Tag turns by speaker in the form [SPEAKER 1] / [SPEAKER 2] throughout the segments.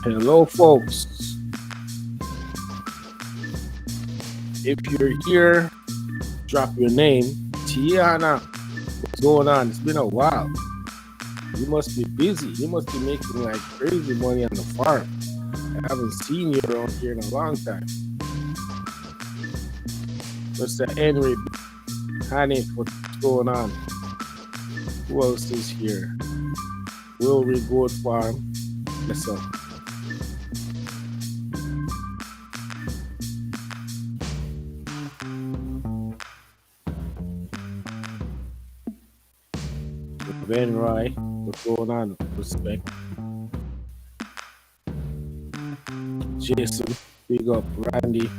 [SPEAKER 1] Hello, folks. If you're here, drop your name. Tiana, what's going on? It's been a while. You must be busy. You must be making like crazy money on the farm. I haven't seen you around here in a long time. Mr. Henry, Honey, what's going on? Who else is here? Will we Goat Farm? Yes, sir. Ben Roy, what's going on? Respect. Jason, big up. Randy,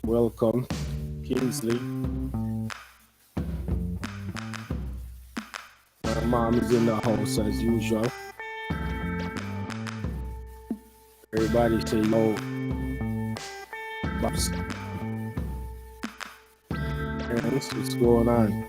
[SPEAKER 1] welcome. Kingsley, my mom is in the house as usual. Everybody say yo, Bob's parents, what's going on?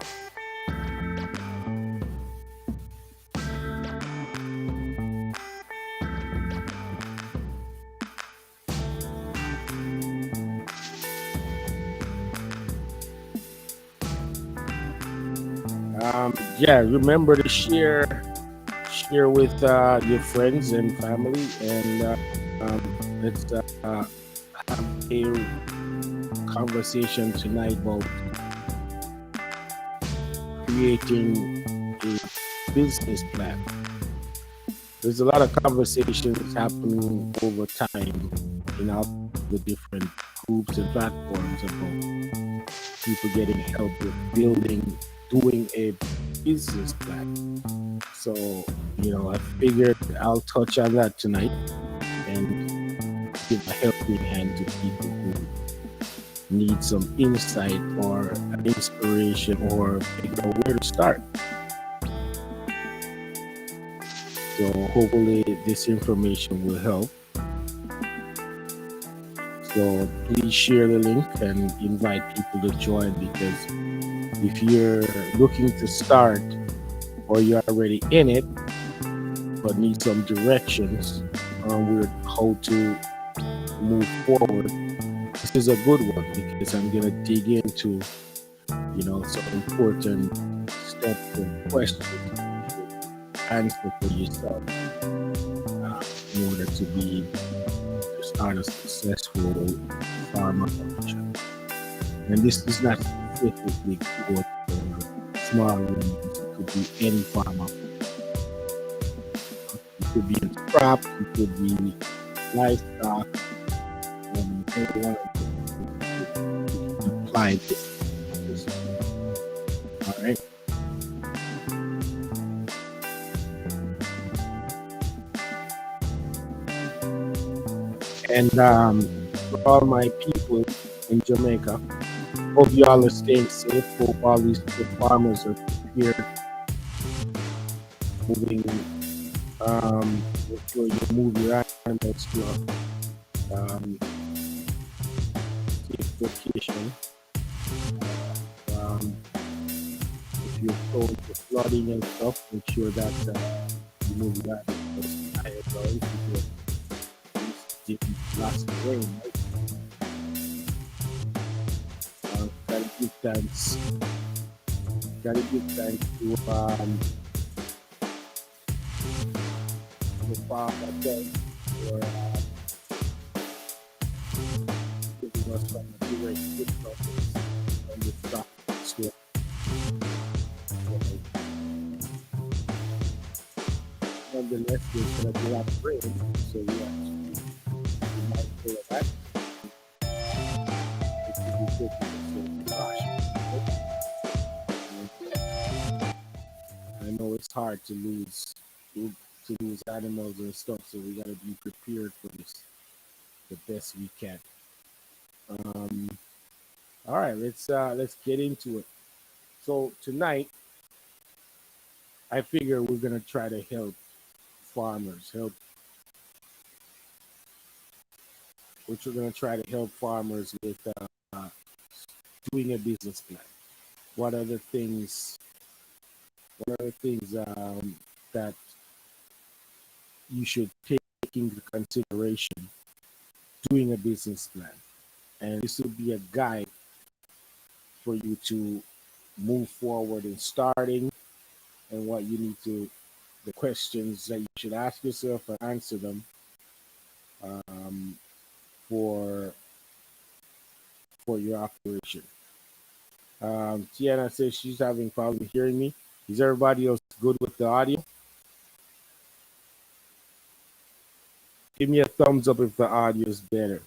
[SPEAKER 1] Yeah, remember to share with your friends and family, and let's have a conversation tonight about creating a business plan. There's a lot of conversations happening over time in all the different groups and platforms about people getting help with doing a business plan. So, I figured I'll touch on that tonight and give a helping hand to people who need some insight or an inspiration or figure out where to start. So hopefully this information will help. So please share the link and invite people to join, because if you're looking to start or you're already in it but need some directions on how to move forward, this is a good one, because I'm gonna dig into some important steps and questions to answer for yourself in order to start a successful farm operation. And this is not specifically for small runs. It could be any farm operation. It could be in crops, it could be livestock, and everyone can apply this. All right. And for all my people in Jamaica, hope y'all are staying safe. Hope all these farmers are prepared, moving, make sure you move your animals to a safe location. Um, if you're prone to flooding and stuff, make sure that you move your animals to higher ground, because didn't last rain, right? Gotta give thanks. Gotta give thanks to the Father God for giving us some direct good purpose on the stock store. Nonetheless, there's gonna be a lot of rain, so we have to be mindful of that. It should be taken with caution. I know it's hard to lose animals and stuff, so we gotta be prepared for this the best we can. Um, all right, let's get into it. So tonight, I figure we're gonna try to help farmers. We're gonna try to help farmers with doing a business plan. What are the things? What are the things that you should take taking into consideration doing a business plan. And this will be a guide for you to move forward in starting and what you need to, the questions that you should ask yourself and answer them um, for your operation. Tiana says she's having problem hearing me. Is everybody else good with the audio? Give me a thumbs up if the audio is better.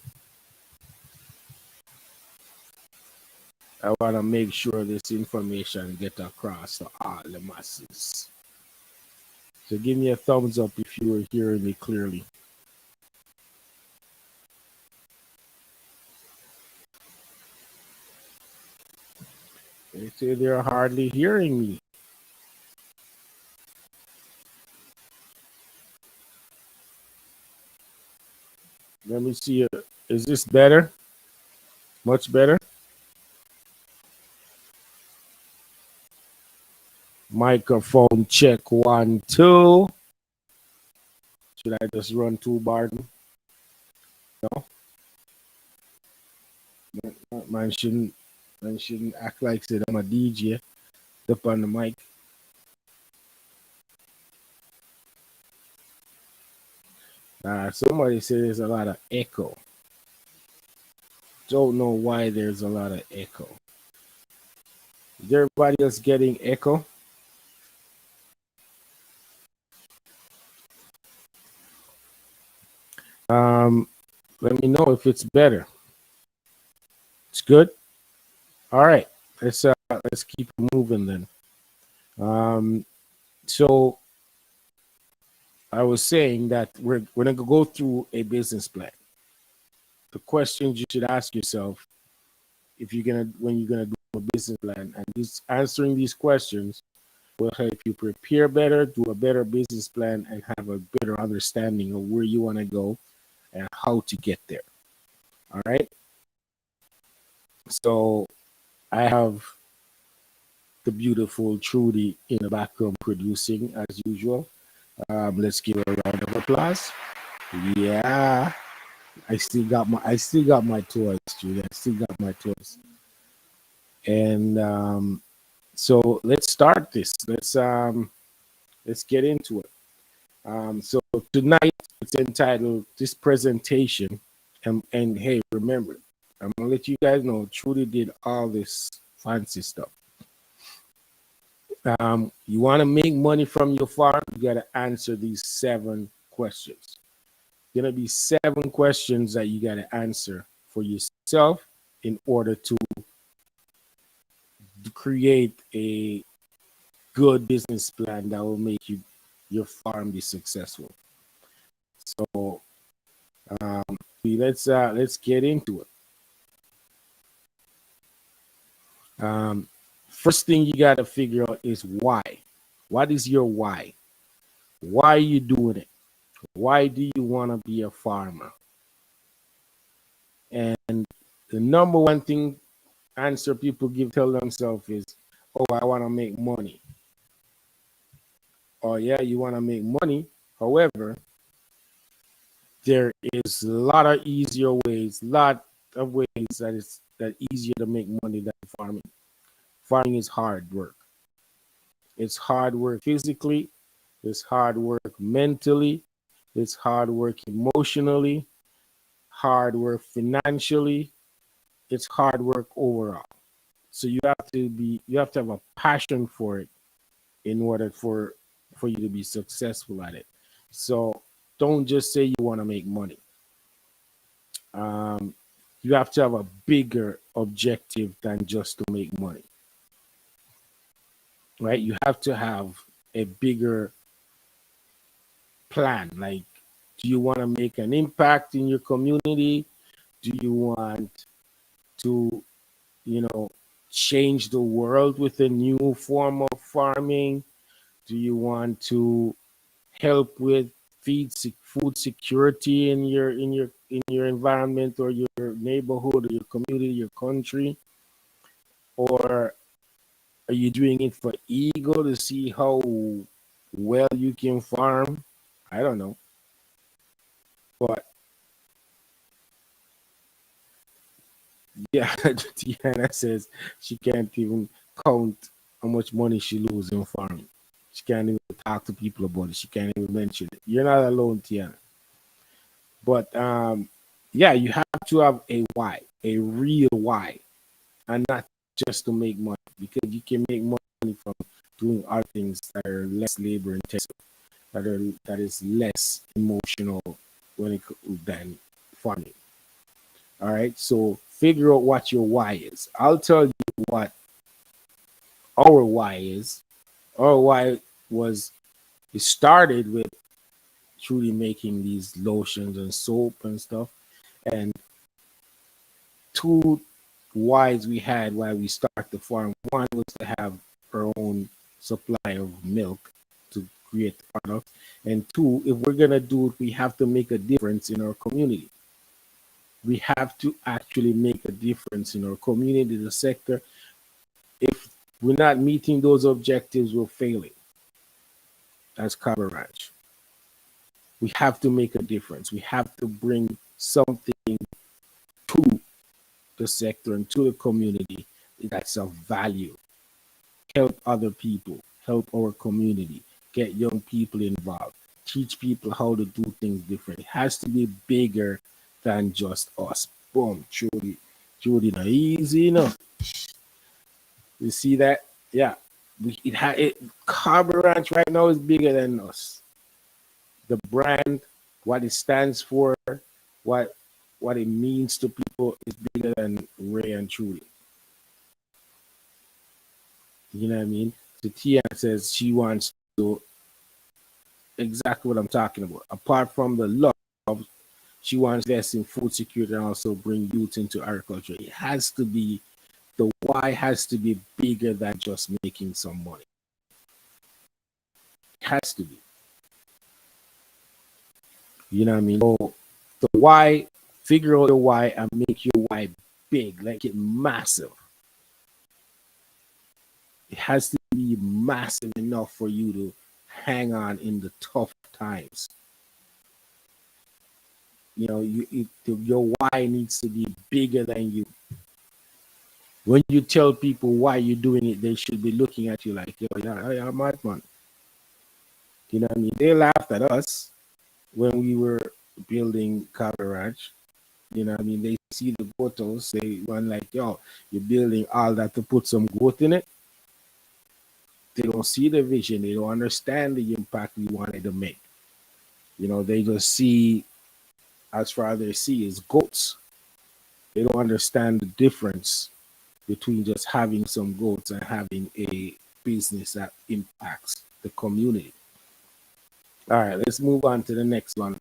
[SPEAKER 1] I want to make sure this information get across to all the masses. So give me a thumbs up if you are hearing me clearly. They say they're hardly hearing me. Let me see. Is this better? Much better? Microphone check 1, 2. Should I just run 2 bars? No. Man shouldn't act like said I'm a DJ. Up on the mic. Somebody said there's a lot of echo. Don't know why there's a lot of echo. Is everybody else getting echo? Let me know if it's better. It's good. All right. Let's keep moving then. So I was saying that we're gonna go through a business plan. The questions you should ask yourself when you're gonna do a business plan, and answering these questions will help you prepare better, do a better business plan, and have a better understanding of where you want to go and how to get there. All right. So I have the beautiful Trudy in the background producing as usual. Let's give her a round of applause. Yeah, I still got my toys, Trudy. I still got my toys. And so let's start this. Let's get into it. So tonight it's entitled this presentation, and hey, remember, I'm gonna let you guys know Trudy did all this fancy stuff. You want to make money from your farm, you got to answer these 7 questions. Gonna be 7 questions that you got to answer for yourself in order to create a good business plan that will make your farm be successful. So let's get into it. First thing you got to figure out is why. What is your why? Why are you doing it? Why do you want to be a farmer? And the number one thing answer people tell themselves is, oh, I want to make money. Oh yeah, you want to make money. However, there is a lot of easier ways, that easier to make money than farming. Farming is hard work. It's hard work physically, it's hard work mentally, it's hard work emotionally, hard work financially, it's hard work overall. So you have to have a passion for it in order for you to be successful at it. So don't just say you want to make money. You have to have a bigger objective than just to make money. Right? You have to have a bigger plan. Like, do you want to make an impact in your community? Do you want to, change the world with a new form of farming? Do you want to help with food security in your environment or your neighborhood or your community, your country? Or are you doing it for ego to see how well you can farm? I don't know. But yeah, Tiana says she can't even count how much money she loses in farming. She can't even talk to people about it. She can't even mention it. You're not alone, Tiana. But yeah, you have to have a why, a real why, and not just to make money, because you can make money from doing other things that are less labor intensive, that is less emotional when it than farming. All right, so figure out what your why is. I'll tell you what our why is. Our why was, it started with truly making these lotions and soap and stuff, and two whys we had why we start the farm. One was to have our own supply of milk to create the product, and two, if we're gonna do it, we have to make a difference in our community. We have to actually make a difference in our community, the sector. If we're not meeting those objectives, we're failing as Carbon Ranch. We have to make a difference. We have to bring something to the sector and to the community that's of value. Help other people, help our community, get young people involved, teach people how to do things different. It has to be bigger than just us. Boom, truly, truly not easy enough. You see that? Yeah. Carbon Ranch right now is bigger than us. The brand, what it stands for, what what it means to people is bigger than Ray and Truly. You know what I mean? So Tia says she wants to, exactly what I'm talking about. Apart from the love, she wants to invest in food security and also bring youth into agriculture. It has to be, the why has to be bigger than just making some money. It has to be. You know what I mean? So the why, figure out the why and make your why big, like it massive. It has to be massive enough for you to hang on in the tough times. You know, your why needs to be bigger than you. When you tell people why you're doing it, they should be looking at you like, yo, you're a madman. You know what I mean? They laughed at us when we were building Cabarage. You know what I mean? They see the photos, they run like, yo, you're building all that to put some goat in it. They don't see the vision, they don't understand the impact we wanted to make. You know, they just see, as far as they see, is goats. They don't understand the difference between just having some goats and having a business that impacts the community. All right, let's move on to the next one.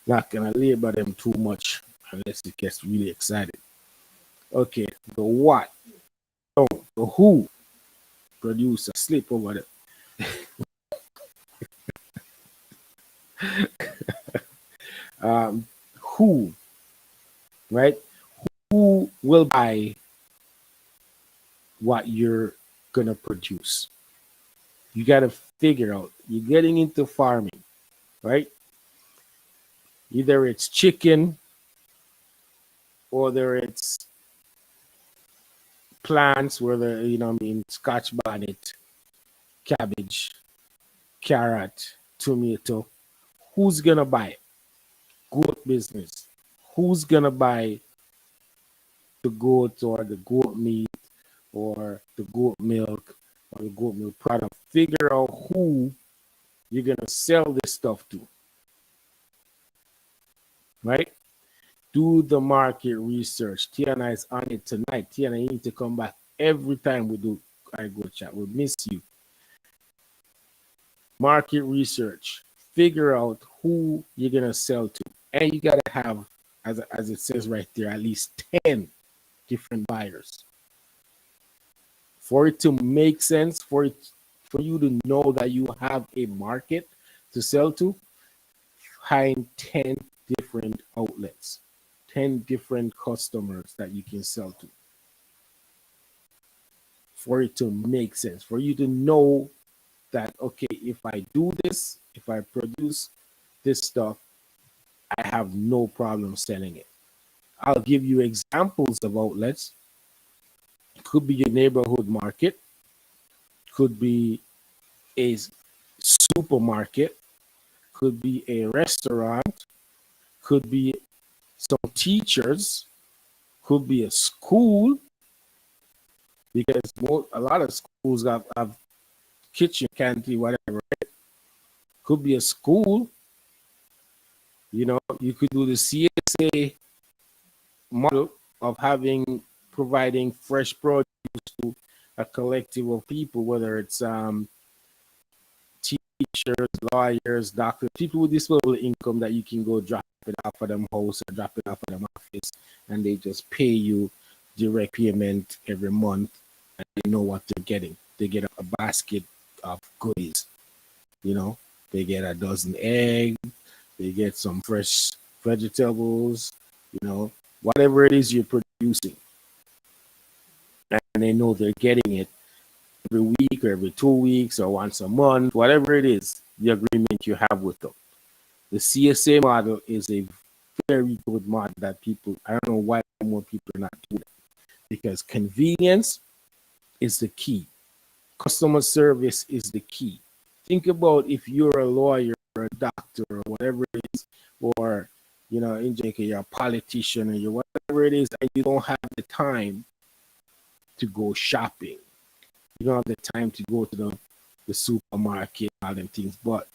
[SPEAKER 1] Not gonna labor them too much unless it gets really excited. Okay, the what? Oh, the who? Producer, slip over there. Who? Right? Who will buy what you're gonna produce? You gotta figure out. You're getting into farming, right? Either it's chicken, or whether it's plants, whether I mean, scotch bonnet, cabbage, carrot, tomato. Who's gonna buy it? Goat business. Who's gonna buy the goat or the goat meat or the goat milk or the goat milk product? Figure out who you're gonna sell this stuff to, right? Do the market research. Tiana is on it tonight. Tiana, you need to come back every time we do I go chat. We miss you. Market research. Figure out who you're gonna sell to, and you gotta have, as it says right there, at least 10 different buyers for it to make sense. For you to know that you have a market to sell to, find 10 different outlets, 10 different customers that you can sell to, for it to make sense, for you to know that, okay, if I do this, if I produce this stuff, I have no problem selling it. I'll give you examples of outlets. Could be your neighborhood market, could be a supermarket, could be a restaurant, could be some teachers, could be a school, because a lot of schools have kitchen, canteen, whatever. Could be a school. You could do the CSA model of providing fresh produce to a collective of people, whether it's teachers, lawyers, doctors, people with disposable income, that you can go drop it off of them house or drop it off of them office, and they just pay you direct payment every month, and they know what they're getting. They get a basket of goodies. They get a dozen eggs, they get some fresh vegetables, whatever it is you're producing, and they know they're getting it every week or every 2 weeks or once a month, whatever it is, the agreement you have with them. The CSA model is a very good model that I don't know why more people are not doing it, because convenience is the key. Customer service is the key. Think about if you're a lawyer or a doctor or whatever it is, or, in Jamaica, you're a politician or you're whatever it is, and you don't have the time to go shopping. You don't have the time to go to the supermarket, all them things, but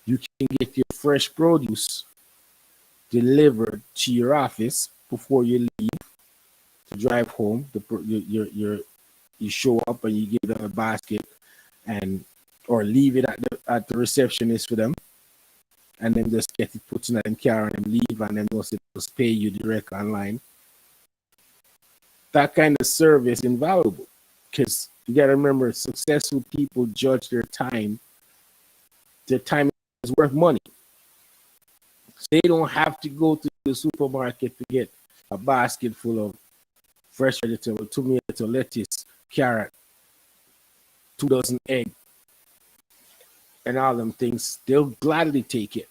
[SPEAKER 1] you can get your fresh produce delivered to your office before you leave to drive home. You show up and you give them a basket, or leave it at the receptionist for them, and then just get it put in a car and leave, and then just pay you direct online. That kind of service is invaluable, because you got to remember, successful people judge their time. Their time is worth money. So they don't have to go to the supermarket to get a basket full of fresh vegetable, tomato, lettuce, carrot, 2 dozen eggs, and all them things. They'll gladly take it.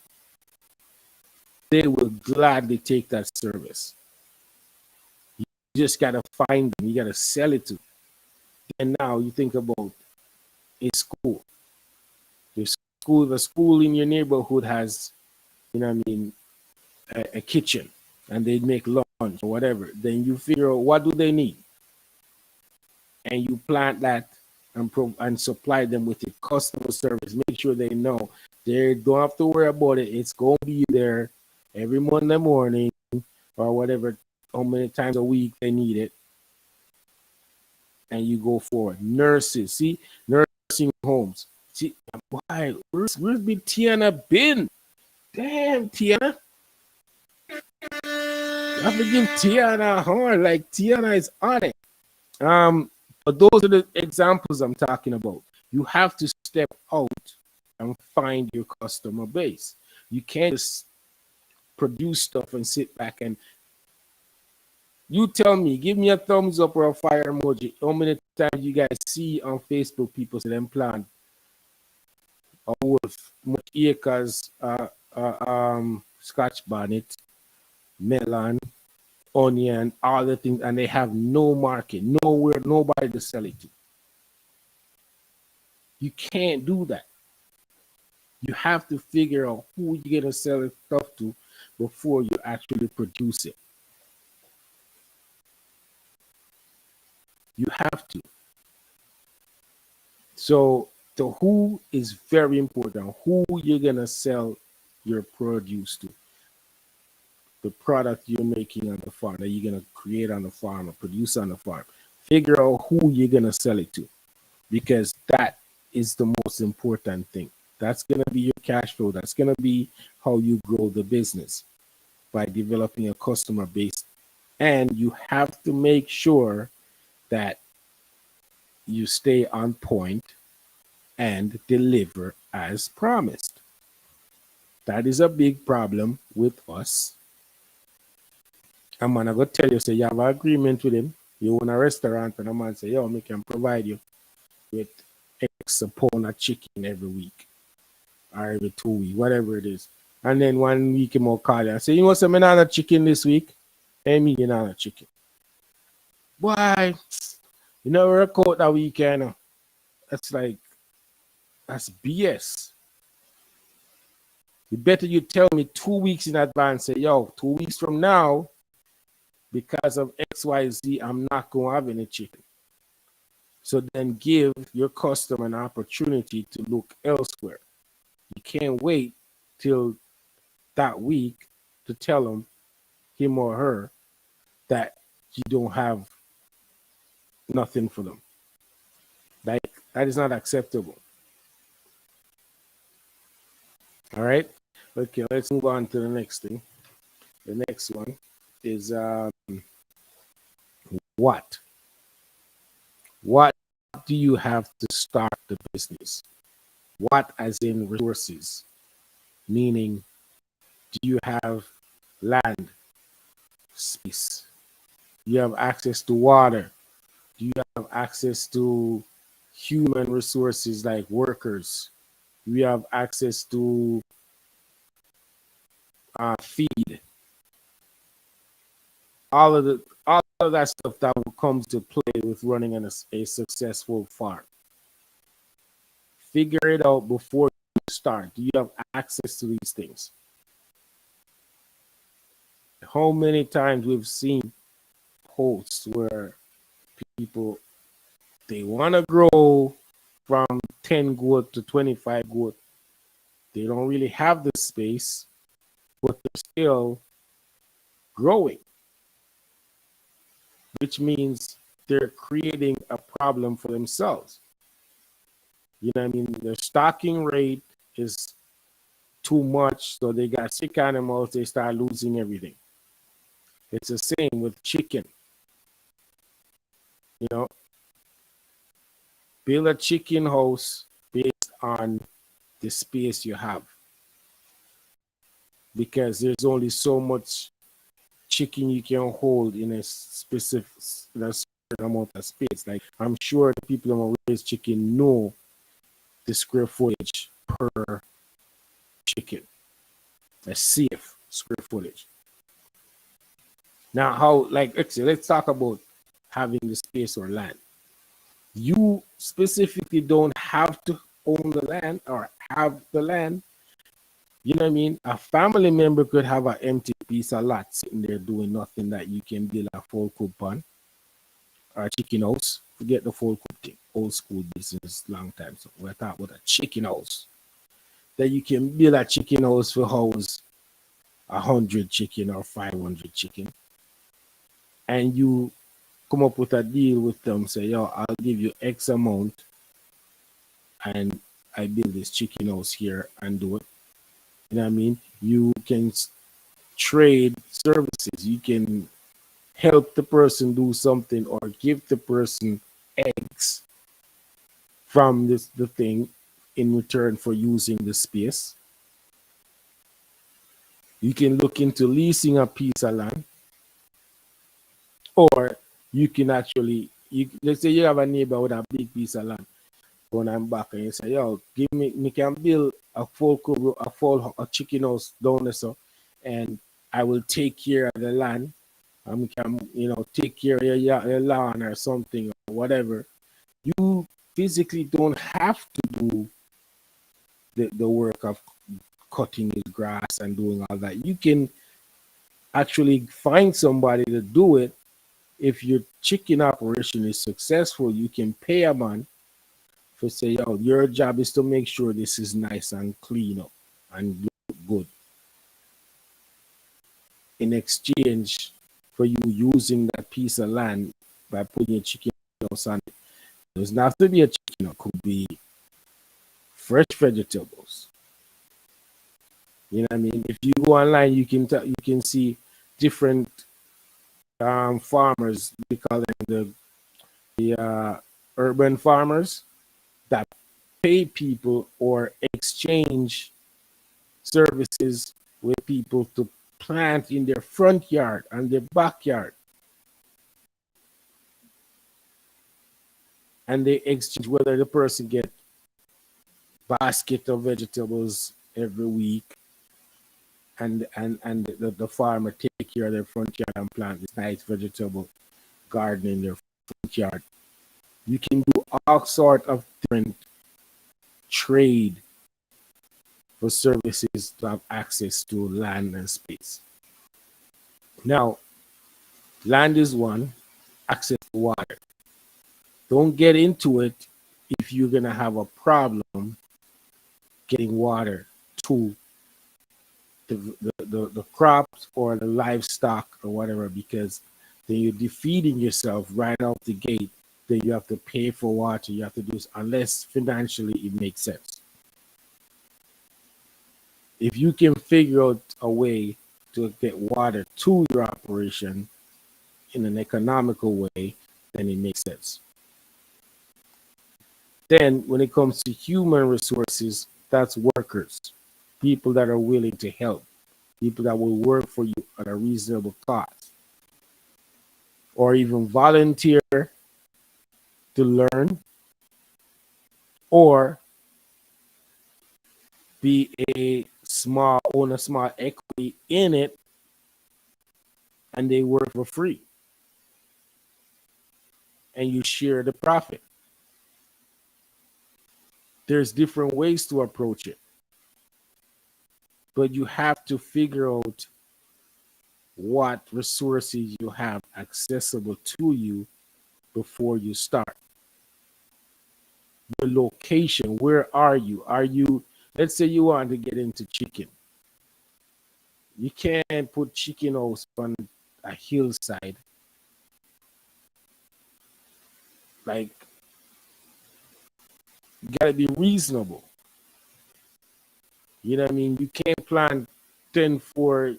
[SPEAKER 1] They will gladly take that service. You just got to find them. You got to sell it to. And now you think about a school. The school in your neighborhood has, a kitchen, and they make lunch or whatever. Then you figure out what do they need, and you plant that and supply them with a customer service. Make sure they know they don't have to worry about it. It's going to be there every Monday morning or whatever, how many times a week they need it, and you go forward. Nurses, see, nursing homes. See, why? Where's Big Tiana been? Damn, Tiana. I have to give Tiana a horn. Like, Tiana is on it. But those are the examples I'm talking about. You have to step out and find your customer base. You can't just produce stuff and sit back and you tell me, give me a thumbs up or a fire emoji. How many times you guys see on Facebook people say them plant a wolf, much acres, scotch bonnet, melon, onion, all the things, and they have no market, nowhere, nobody to sell it to. You can't do that. You have to figure out who you're gonna sell the stuff to before you actually produce it. You have to. So the who is very important. Who you're gonna sell your produce to. The product you're making on the farm that you're gonna create on the farm or produce on the farm. Figure out who you're gonna sell it to, because that is the most important thing. That's gonna be your cash flow. That's gonna be how you grow the business, by developing a customer base. And you have to make sure that you stay on point and deliver as promised. That is a big problem with us. I'm gonna go tell you, say you have an agreement with him, you own a restaurant, and a man say, yo, we can provide you with X pound of chicken every week or every 2 weeks, whatever it is. And then 1 week him will call you and say, you know, some banana chicken this week. Hey, me, banana chicken. Why? You know, work out that weekend. That's like, that's BS. The better you tell me 2 weeks in advance, say, yo, 2 weeks from now, because of XYZ, I'm not going to have any chicken. So then give your customer an opportunity to look elsewhere. You can't wait till that week to tell him or her, that you don't have nothing for them. Like, that is not acceptable. All right. Okay, let's move on to the next thing. The next one is what? What do you have to start the business? What, as in resources, meaning, do you have land, space? Do you have access to water? Do you have access to human resources like workers? Do you have access to feed? All of that stuff that will come to play with running a successful farm. Figure it out before you start. Do you have access to these things? How many times we've seen posts where people, they want to grow from 10 goat to 25 goat. They don't really have the space, but they're still growing, which means they're creating a problem for themselves. You know what I mean? Their stocking rate is too much, so they got sick animals, they start losing everything. It's the same with chicken. You know, build a chicken house based on the space you have, because there's only so much chicken you can hold in a specific, in a certain amount of space. Like, I'm sure the people who raise chicken know the square footage per chicken, a safe square footage. Now, how, like, actually, let's talk about having the space or land. You specifically don't have to own the land or have the land. You know what I mean? A family member could have an empty piece of lot sitting there doing nothing, that you can build a full coop on, or a chicken house. Forget the full coop thing. Old school business, long time. So we're talking about a chicken house. That you can build a chicken house for house 100 chicken or 500 chicken. And you come up with a deal with them, say, yo, I'll give you X amount, and I build this chicken house here and do it. You know what I mean? You can trade services. You can help the person do something, or give the person eggs from the thing in return for using the space. You can look into leasing a piece of land, or you can actually, let's say you have a neighbor with a big piece of land, going and back, and you say, yo, give me can build a a chicken house down there, so, and I will take care of the land. And we can, take care of your lawn or something, or whatever. You physically don't have to do the work of cutting the grass and doing all that. You can actually find somebody to do it. If your chicken operation is successful, you can pay a man for, say, yo, your job is to make sure this is nice and clean up and look good. In exchange for you using that piece of land by putting a chicken house on it. It doesn't have to be a chicken, it could be fresh vegetables. You know what I mean? If you go online, you can see different farmers. We call them the urban farmers, that pay people or exchange services with people to plant in their front yard and their backyard. And they exchange whether the person get basket of vegetables every week, and the farmer take care of their front yard and plant this nice vegetable garden in their front yard. You can do all sort of different trade for services to have access to land and space. Now, land is one, access to water. Don't get into it if you're gonna have a problem getting water to the crops or the livestock or whatever, because then you're defeating yourself right off the gate. Then you have to pay for water. You have to do this unless financially it makes sense. If you can figure out a way to get water to your operation in an economical way, then it makes sense. Then when it comes to human resources, that's workers, people that are willing to help, people that will work for you at a reasonable cost, or even volunteer to learn, or be own a small equity in it, and they work for free, and you share the profit. There's different ways to approach it, but you have to figure out what resources you have accessible to you before you start. Your location, where are you? Let's say you want to get into chicken. You can't put chicken house on a hillside. Like, you gotta be reasonable. You know what I mean? You can't plant 10 for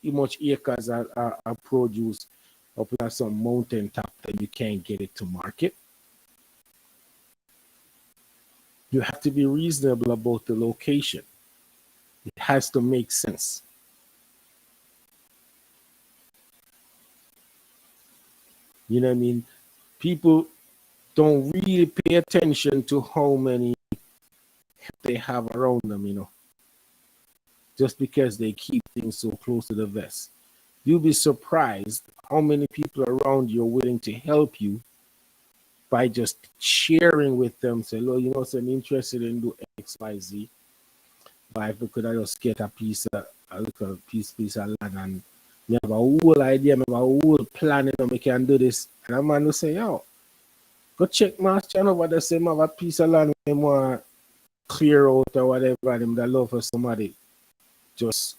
[SPEAKER 1] much acres of produce up on some mountain top that you can't get it to market. You have to be reasonable about the location. It has to make sense. You know what I mean? People don't really pay attention to how many they have around them, just because they keep things so close to the vest. You'll be surprised how many people around you are willing to help you by just sharing with them. Say, look, so I'm interested in do X, Y, Z. But if we could I just get a little piece of land, and we have a whole idea, we have a whole plan, we can do this. And a man will say, yo, go check my channel over there, say, I have a piece of land we want to clear out or whatever, and them that love for somebody. Just,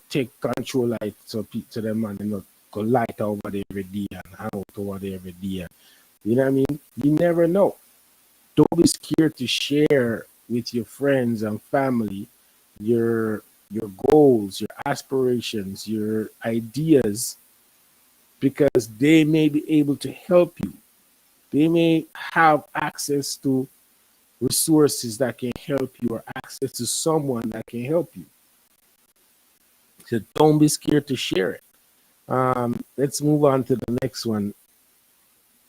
[SPEAKER 1] take control light so them man, go light over there every day and hang out over there every day. You know what I mean? You never know. Don't be scared to share with your friends and family your goals, your aspirations, your ideas, because they may be able to help you. They may have access to resources that can help you, or access to someone that can help you. So don't be scared to share it. Let's move on to the next one.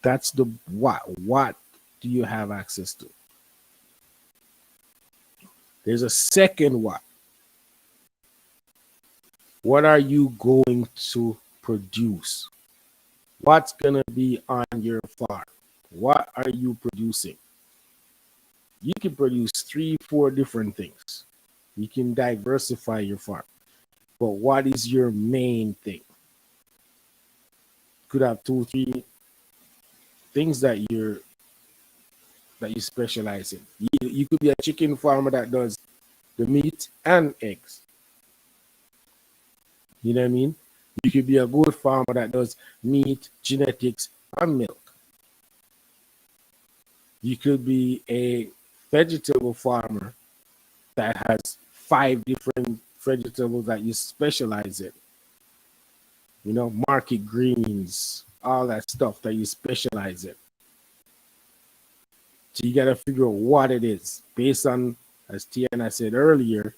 [SPEAKER 1] That's the what. What do you have access to? There's a second what. What are you going to produce? What's going to be on your farm? What are you producing? You can produce 3-4 different things. You can diversify your farm. But what is your main thing? Could have 2-3 things that you specialize in. You could be a chicken farmer that does the meat and eggs. You know what I mean? You could be a goat farmer that does meat, genetics, and milk. You could be a vegetable farmer that has 5 different vegetables that you specialize in. Market greens, all that stuff that you specialize in. So you got to figure out what it is based on, as Tiana said earlier,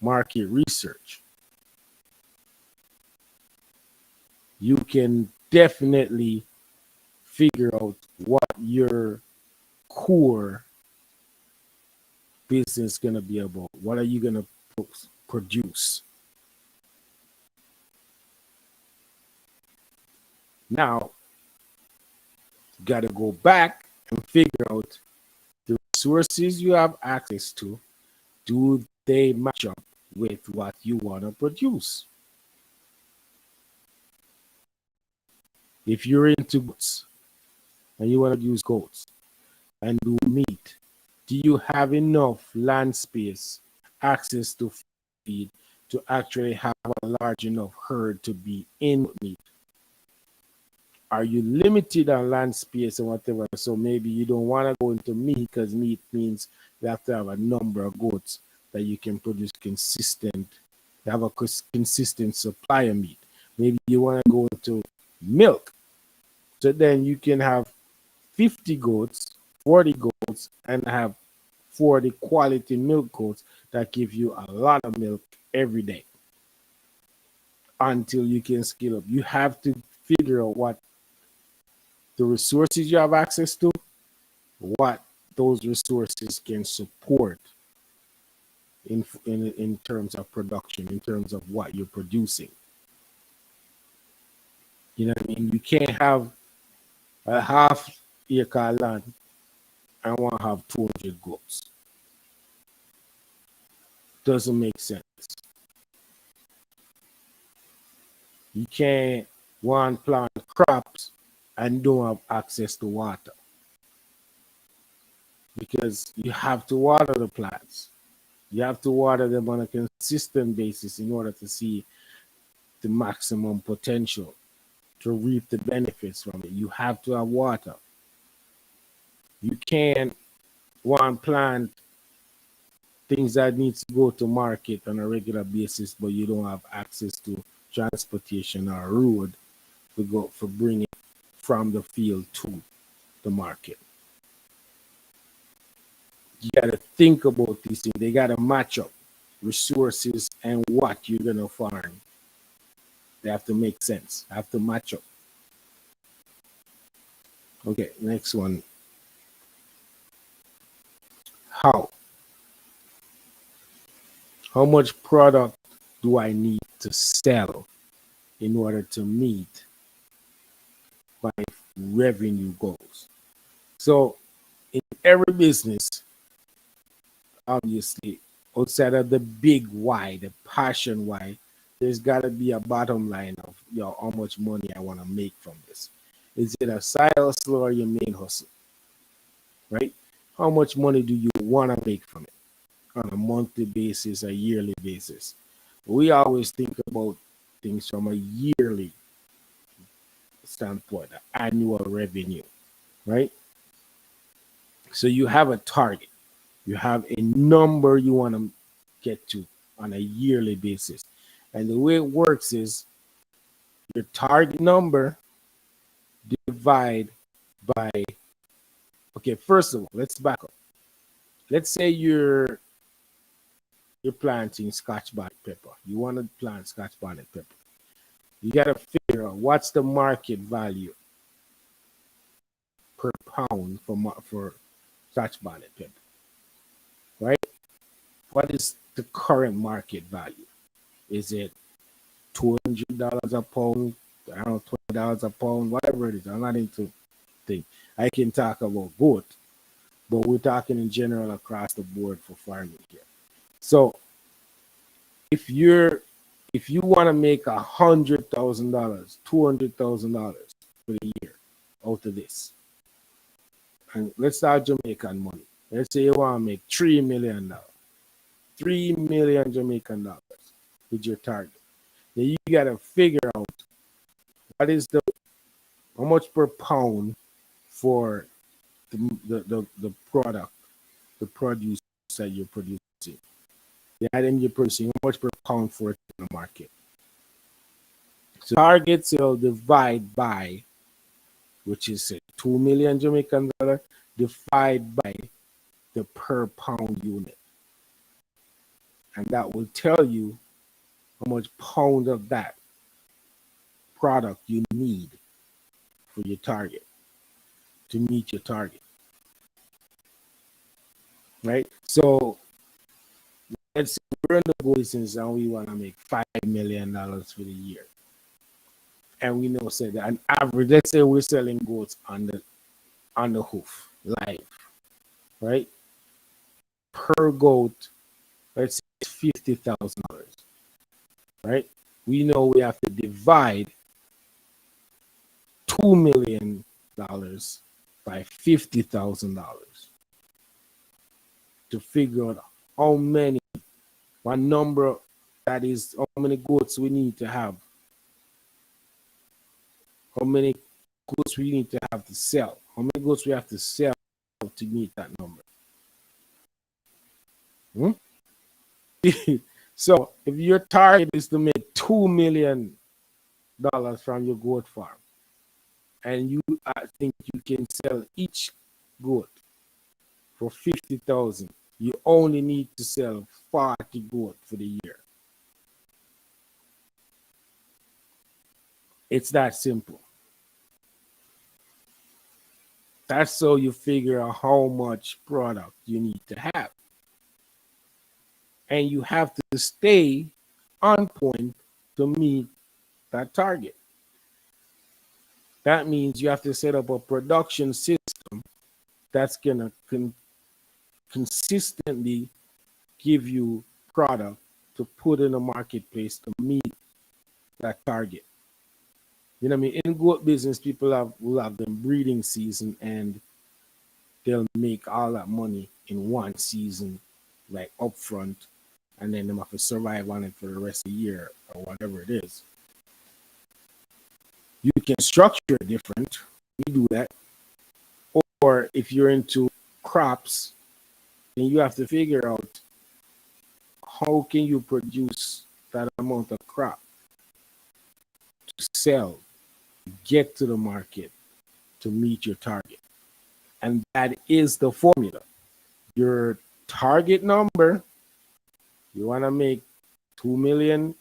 [SPEAKER 1] market research. You can definitely figure out what your core business is going to be about. What are you going to produce? Now, you got to go back and figure out the resources you have access to. Do they match up with what you want to produce? If you're into goats and you want to use goats and do meat, do you have enough land space, access to feed to actually have a large enough herd to be in meat? Are you limited on land space and whatever? So maybe you don't want to go into meat because meat means you have to have a number of goats that you can produce consistent, have a consistent supply of meat. Maybe you want to go into milk. So then you can have 50 goats, 40 goats, and have 40 quality milk goats that give you a lot of milk every day until you can scale up. You have to figure out what the resources you have access to, what those resources can support in terms of production, in terms of what you're producing. You know what I mean? You can't have a half acre land and want to have 200 goats. Doesn't make sense. You can't want plant crops and don't have access to water because you have to water the plants. You have to water them on a consistent basis in order to see the maximum potential to reap the benefits from it. You have to have water. You can't want plant things that needs to go to market on a regular basis, but you don't have access to transportation or road to go for bringing from the field to the market. You got to think about these things. They got to match up resources and what you're gonna farm. They have to make sense. Have to match up. Okay, next one. How? How much product do I need to sell in order to meet my revenue goals? So, in every business, obviously, outside of the big why, the passion why, there's got to be a bottom line of how much money I want to make from this. Is it a side hustle or your main hustle? Right? How much money do you want to make from it on a monthly basis, a yearly basis? We always think about things from a yearly standpoint, annual revenue, right? So you have a target, you have a number you want to get to on a yearly basis. And the way it works is your target number divide by, okay, first of all, let's back up. Let's say you're planting Scotch bonnet pepper. You want to plant Scotch bonnet pepper. You got to figure out what's the market value per pound for Scotch bonnet pepper, right? What is the current market value? Is it $200 a pound? I don't know, $20 a pound, whatever it is. I'm not into thing. I can talk about goat, but we're talking in general across the board for farming here. So if you want to make $100,000, $200,000 for the year out of this, and let's start Jamaican money. Let's say you want to make $3 million, 3 million Jamaican dollars with your target. Then you got to figure out what is the how much per pound for the product, the produce that you're producing. The item you're producing, how much per pound for it in the market. So target sale divide by, which is 2 million Jamaican dollar, divide by the per pound unit. And that will tell you how much pound of that product you need for your target to meet your target. Right? So let's say we're in the business and we want to make $5 million for the year. And we know say that an average, let's say we're selling goats on the hoof live, right? Per goat, let's say it's $50,000, right? We know we have to divide $2 million by $50,000 to figure out how many, what number, that is how many goats we need to have, how many goats we need to have to sell, how many goats we have to sell to meet that number. Hmm? So if your target is to make $2 million from your goat farm, and you think you can sell each goat for 50,000, you only need to sell 40 goat for the year. It's that simple. That's how you figure out how much product you need to have. And you have to stay on point to meet that target. That means you have to set up a production system that's going to consistently give you product to put in the marketplace to meet that target. You know what I mean? In goat business, people will have them breeding season, and they'll make all that money in one season, like upfront, and then they have to survive on it for the rest of the year or whatever it is. You can structure it different. We do that. Or if you're into crops, then you have to figure out how can you produce that amount of crop to sell, get to the market to meet your target. And that is the formula. Your target number, you want to make 2 million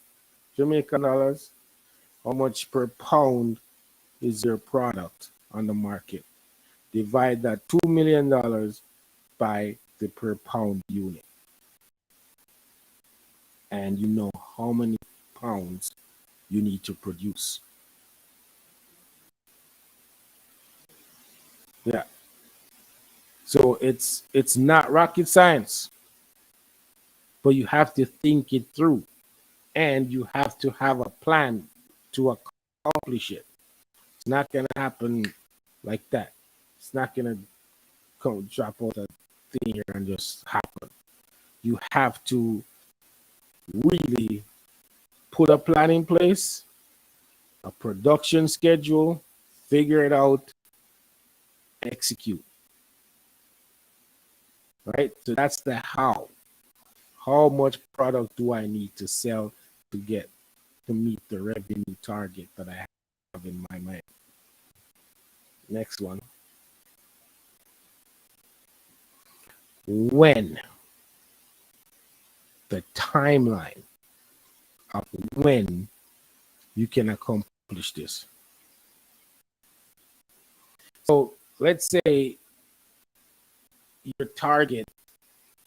[SPEAKER 1] Jamaican dollars. How much per pound is your product on the market? Divide that $2 million by the per pound unit. And you know how many pounds you need to produce. Yeah. So it's not rocket science, but you have to think it through, and you have to have a plan to accomplish it. It's not gonna happen like that. It's not gonna come drop out a thing here and just happen. You have to really put a plan in place, a production schedule, figure it out, execute. Right? So that's the how. How much product do I need to sell to get to meet the revenue target that I have in my mind? Next one. When? The timeline of when you can accomplish this. So let's say your target,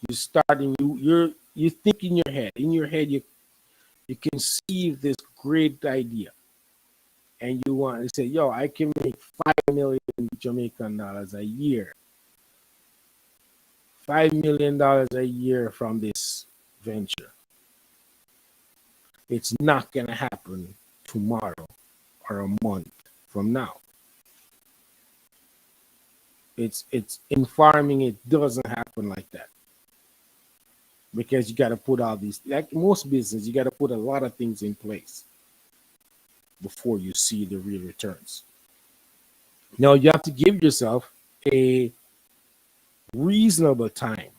[SPEAKER 1] you starting, you think in your head you conceive this great idea, and you want to say, yo, I can make 5 million Jamaican dollars a year, $5 million a year from this venture. It's not gonna happen tomorrow or a month from now. It's in farming, it doesn't happen like that, because you got to put all these, like most business, you got to put a lot of things in place before you see the real returns. Now you have to give yourself a reasonable time.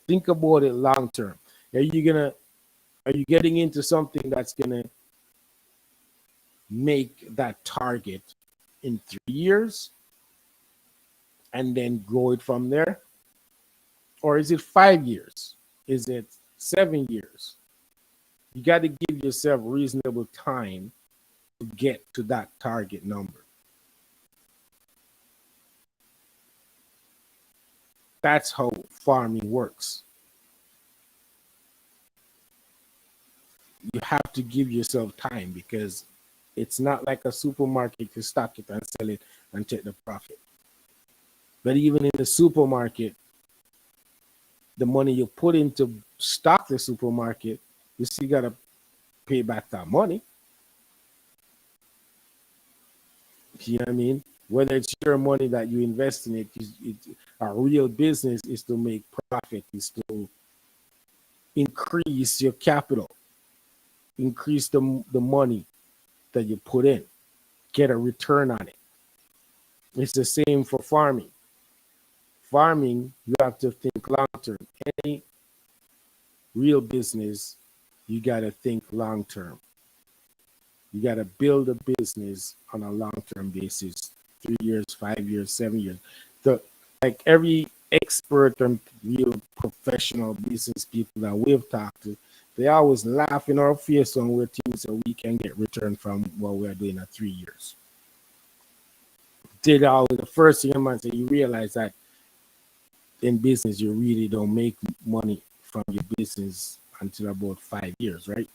[SPEAKER 1] Think about it long term. Are you getting into something that's gonna make that target in 3 years and then grow it from there? Or is it 5 years? Is it 7 years? You got to give yourself reasonable time to get to that target number. That's how farming works. You have to give yourself time, because It's not like a supermarket to stock it and sell it and take the profit. But even in the supermarket, the money you put into stock the supermarket, you still gotta pay back that money. You know what I mean? Whether it's your money that you invest in it, a real business is to make profit, is to increase your capital, increase the money that you put in, get a return on it. It's the same for farming. Farming, you have to think long term. Any real business, you got to think long term. You got to build a business on a long term basis, 3 years, 5 years, 7 years. The like every expert and real professional business people that we've talked to, they always laugh in our face when we're things that we can get return from what we're doing at 3 years. Did all the first thing I'm say, you realize that in business you really don't make money from your business until about 5 years, right?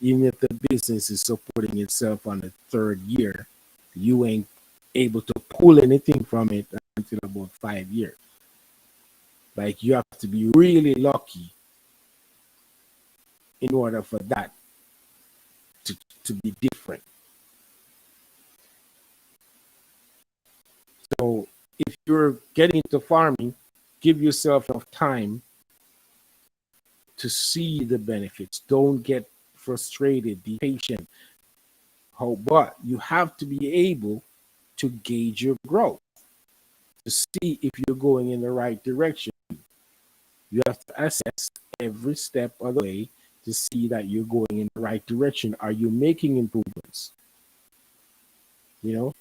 [SPEAKER 1] Even if the business is supporting itself on the third year, you ain't able to pull anything from it until about 5 years. Like you have to be really lucky in order for that to be different. So if you're getting into farming, give yourself enough time to see the benefits. Don't get frustrated. Be patient. But you have to be able to gauge your growth to see if you're going in the right direction. You have to assess every step of the way to see that you're going in the right direction. Are you making improvements? You know,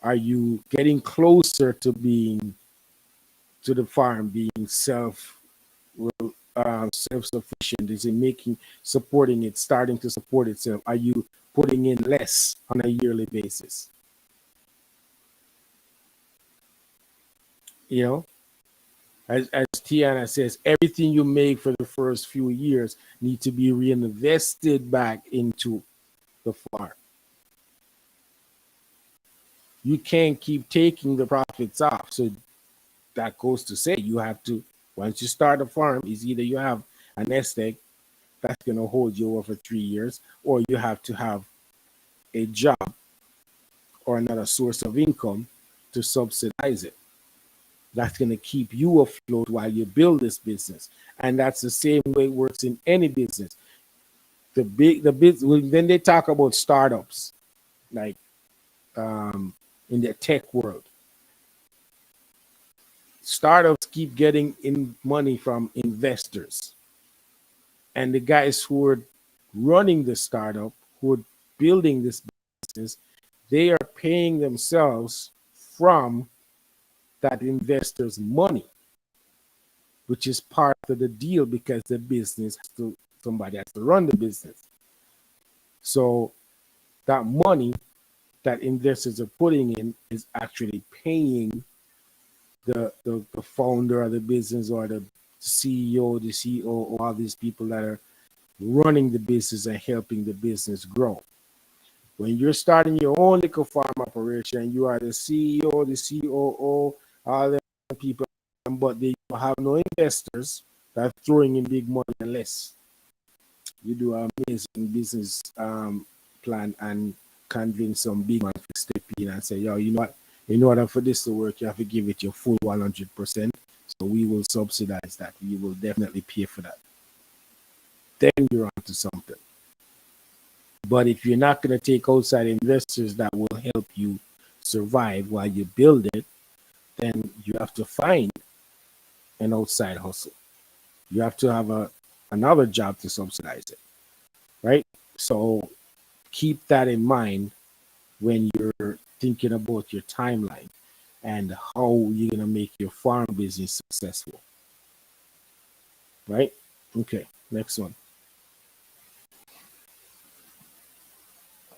[SPEAKER 1] are you getting closer to being to the farm, being self-sufficient? Is it making supporting it, starting to support itself? Are you putting in less on a yearly basis? You know, as Tiana says, everything you make for the first few years need to be reinvested back into the farm. You can't keep taking the profits off. So that goes to say you have to, once you start a farm, is either you have a nest egg that's going to hold you over for 3 years, or you have to have a job or another source of income to subsidize it. That's going to keep you afloat while you build this business. And that's the same way it works in any business. The business, then they talk about startups, like in the tech world. Startups keep getting in money from investors. And the guys who are running the startup, who are building this business, they are paying themselves from that investor's money, which is part of the deal because the business has to, somebody has to run the business. So that money that investors are putting in is actually paying the founder of the business or the CEO, the COO, all these people that are running the business and helping the business grow. When you're starting your own little farm operation, you are the CEO, the COO, all the people, but they have no investors that are throwing in big money unless you do an amazing business plan and convince some big man to step in and say, yo, you know what? In order for this to work, you have to give it your full 100%. So we will subsidize that. We will definitely pay for that. Then you're onto something. But if you're not going to take outside investors that will help you survive while you build it, then you have to find an outside hustle. You have to have another job to subsidize it, right? So keep that in mind when you're thinking about your timeline and how you're going to make your farm business successful, right? Okay, next one.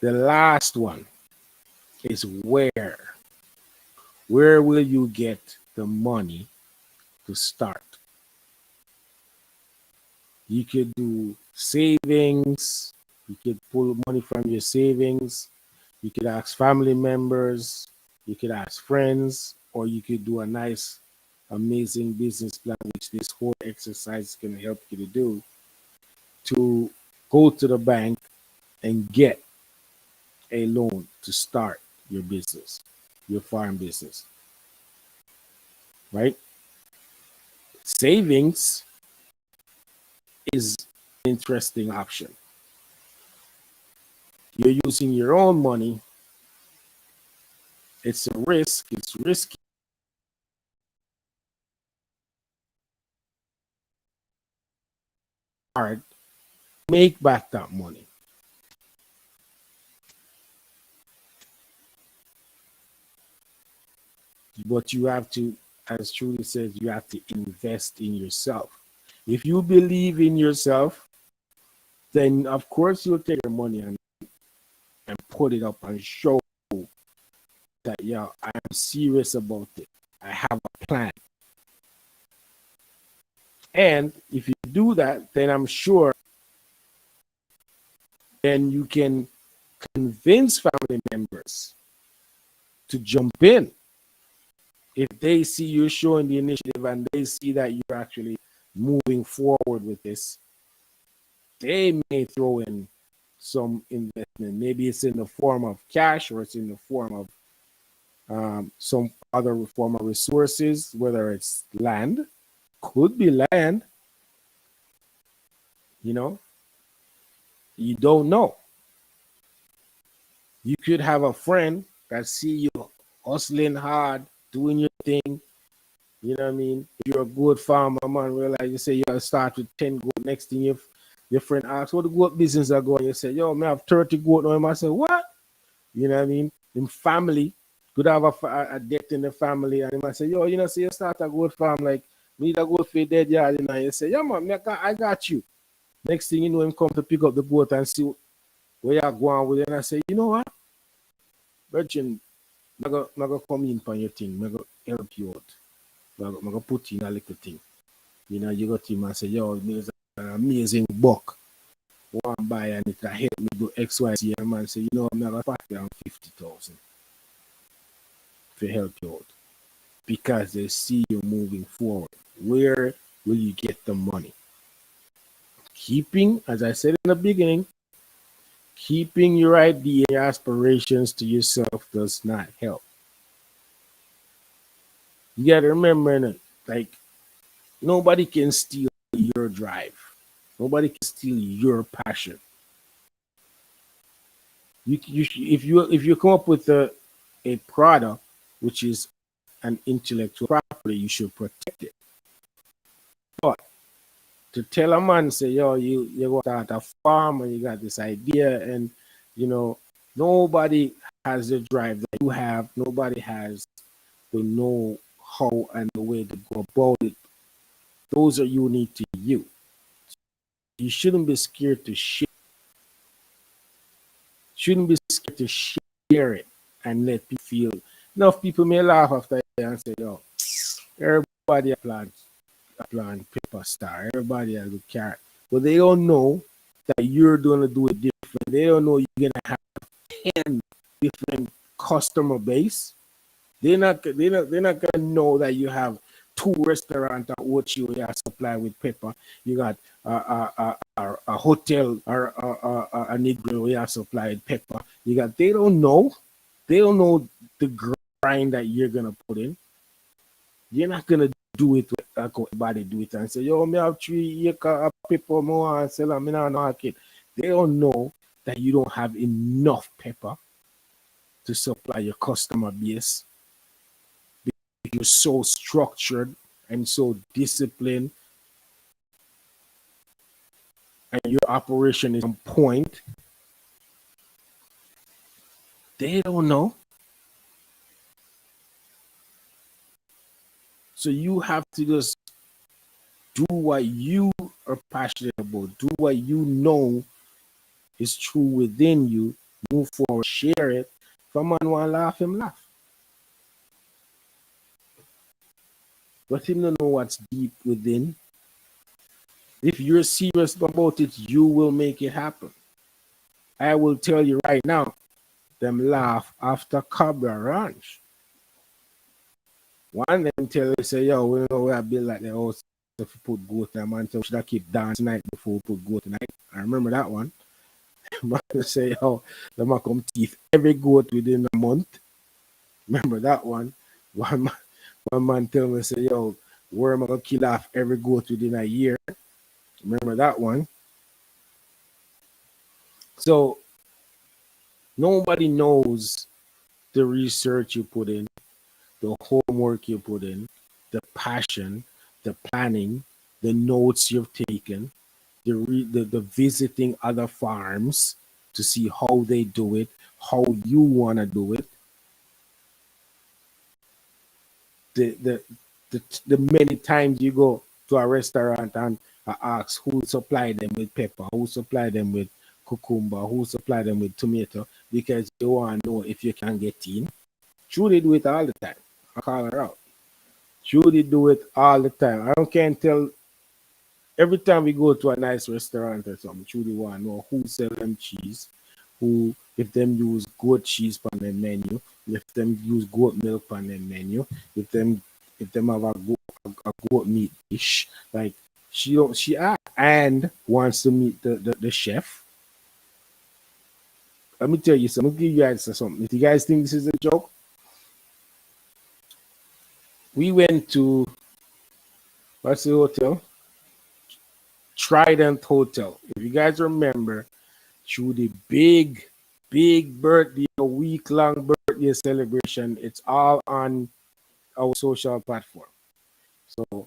[SPEAKER 1] The last one is where. Where will you get the money to start? You could do savings, You could pull money from your savings. You could ask family members. You could ask friends, or you could do a nice, amazing business plan, which this whole exercise can help you to do, to go to the bank and get a loan to start your business, your farm business, right? Savings is an interesting option. You're using your own money. It's a risk. It's risky. Hard. Make back that money. But you have to, as Trudy says, you have to invest in yourself. If you believe in yourself, then of course you'll take your money and put it up and show that, yeah, I am serious about it. I have a plan. And if you do that, then I'm sure then you can convince family members to jump in. If they see you showing the initiative and they see that you're actually moving forward with this, they may throw in some investment. Maybe it's in the form of cash or it's in the form of some other form of resources, whether it's land, could be land, you know, you don't know. You could have a friend that see you hustling hard, doing your thing. You know what I mean? If you're a good farmer, man, realize you say you start with 10 goat. Next thing your friend asks, what the goat business are going? You say, yo, man, I have 30 goat now. I say, what? You know what I mean? In family, could have a death in the family. And he might say, yo, you know, say you start a goat farm, like, me a goat for dead yard. You know, you say, yeah, man, I got you. Next thing you know, him come to pick up the goat and see where you're going with it. And I say, you know what? Virgin, I'm going to come in for your thing. I'm going to help you out. I'm going to put in a little thing. You know, you got him and say, yo, there's an amazing buck. One buy and it can help me do X, Y, Z. And man say, you know, I'm going to pack down 50,000 to help you out. Because they see you moving forward. Where will you get the money? Keeping, as I said in the beginning, keeping your idea, your aspirations to yourself does not help. You got to remember, like, nobody can steal your drive. Nobody can steal your passion. If you come up with a product which is an intellectual property, you should protect it. But to tell a man, say, yo, you go start a farm and you got this idea, and you know, nobody has the drive that you have, nobody has the know how and the way to go about it. Those are unique to you. You shouldn't be scared to share. Shouldn't be scared to share it and let people feel. Enough people may laugh after it and say, "Oh, everybody a plant paper star. Everybody has a carrot," but they don't know that you're gonna do it different. They don't know you're gonna have 10 different customer base. They're not gonna know that you have two restaurants at what you supply with pepper. You got a hotel or a negro we have supply with pepper. You got they don't know. They don't know the grind that you're gonna put in. You're not gonna do it like everybody do it and say, yo, me have 3 acre of pepper more and sell them in a market. They don't know that you don't have enough pepper to supply your customer base. You're so structured and so disciplined, and your operation is on point. They don't know. So you have to just do what you are passionate about, do what you know is true within you, move forward, share it. If a man want to laugh, him laugh. But him don't know what's deep within. If you're serious about it, you will make it happen. I will tell you right now, them laugh after Cabra Ranch. One of them tell you, say, yo, we know we have built like the house if we put goat in, man. So we should have keep dance night before we put goat tonight. I remember that one. Man say, yo, the man come teeth every goat within a month. Remember that one? One man tell me, say, yo, where am I gonna kill off every goat within a year? Remember that one? So nobody knows the research you put in, the homework you put in, the passion, the planning, the notes you've taken, the visiting other farms to see how they do it, how you want to do it, the, the the many times you go to a restaurant and ask who supply them with pepper, who supply them with cucumber, who supply them with tomato, because you want to know if you can get in. Trudy do it all the time. I call her out. Trudy do it all the time. I don't can't tell every time we go to a nice restaurant or something, Trudy want to know who sell them cheese, who if them use goat cheese on their menu, if them use goat milk on their menu, if them have a goat meat dish. Like she don't she and wants to meet the chef. Let me tell you something. I'll give you guys something. If you guys think this is a joke, we went to what's the hotel? Trident Hotel. If you guys remember, through the big birthday, a week long birthday celebration, it's all on our social platform. So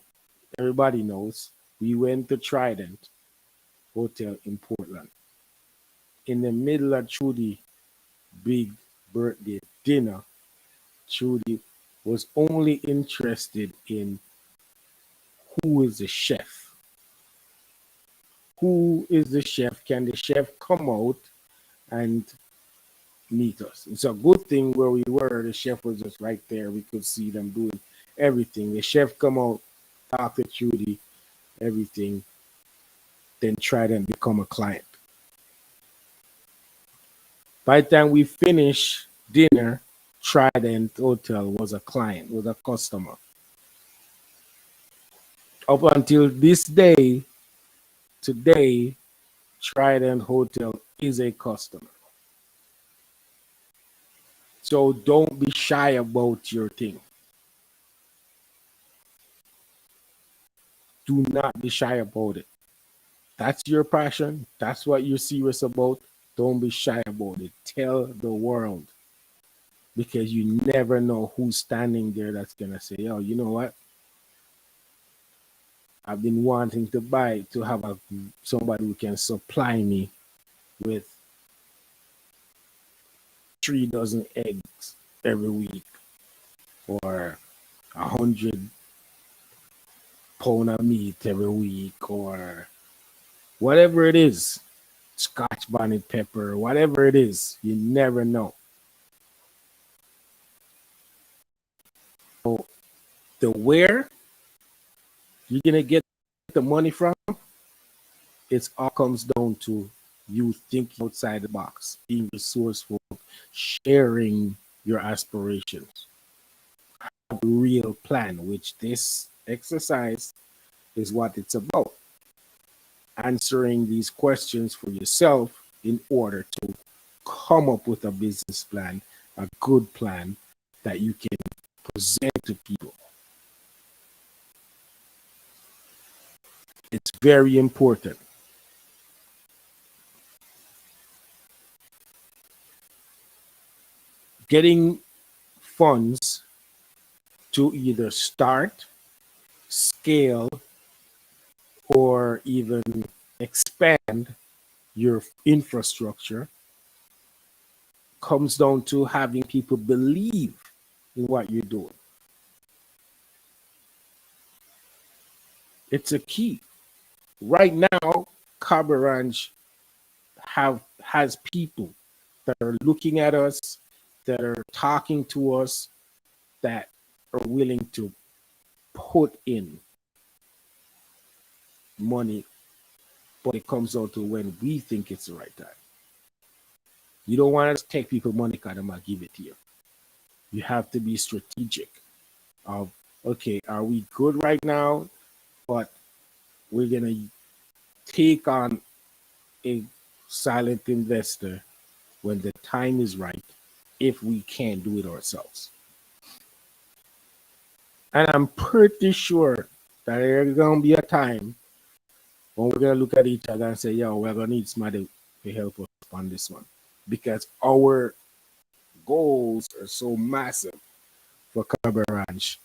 [SPEAKER 1] everybody knows we went to Trident Hotel in Portland. In the middle of Trudy big birthday dinner, Trudy was only interested in who is the chef. Who is the chef? Can the chef come out and meet us? It's a good thing where we were, the chef was just right there. We could see them doing everything. The chef come out, talk to Trudy, everything, then try to become a client. By the time we finish dinner, Trident Hotel was a client, was a customer. Up until this day, today, Trident Hotel is a customer. So don't be shy about your thing. Do not be shy about it. That's your passion. That's what you're serious about. Don't be shy about it. Tell the world, because you never know who's standing there that's gonna say, "Oh, you know what? I've been wanting to buy to have somebody who can supply me with 3 dozen eggs every week, or 100 pound of meat every week, or whatever it is, Scotch bonnet pepper, whatever it is. You never know." So the where you're gonna get the money from, it all comes down to you thinking outside the box, being resourceful, sharing your aspirations, a real plan, which this exercise is what it's about. Answering these questions for yourself in order to come up with a business plan, a good plan that you can present to people. It's very important. Getting funds to either start, scale, or even expand your infrastructure comes down to having people believe in what you're doing. It's a key. Right now, Cabo Ranch has people that are looking at us, that are talking to us, that are willing to put in money, but it comes out to when we think it's the right time. You don't want to take people money because they might give it to you. You have to be strategic of, okay, are we good right now? But we're gonna take on a silent investor when the time is right if we can't do it ourselves. And I'm pretty sure that there's gonna be a time when we're gonna look at each other and say, "Yo, we're gonna need somebody to help us on this one," because our goals are so massive for Cabo Ranch.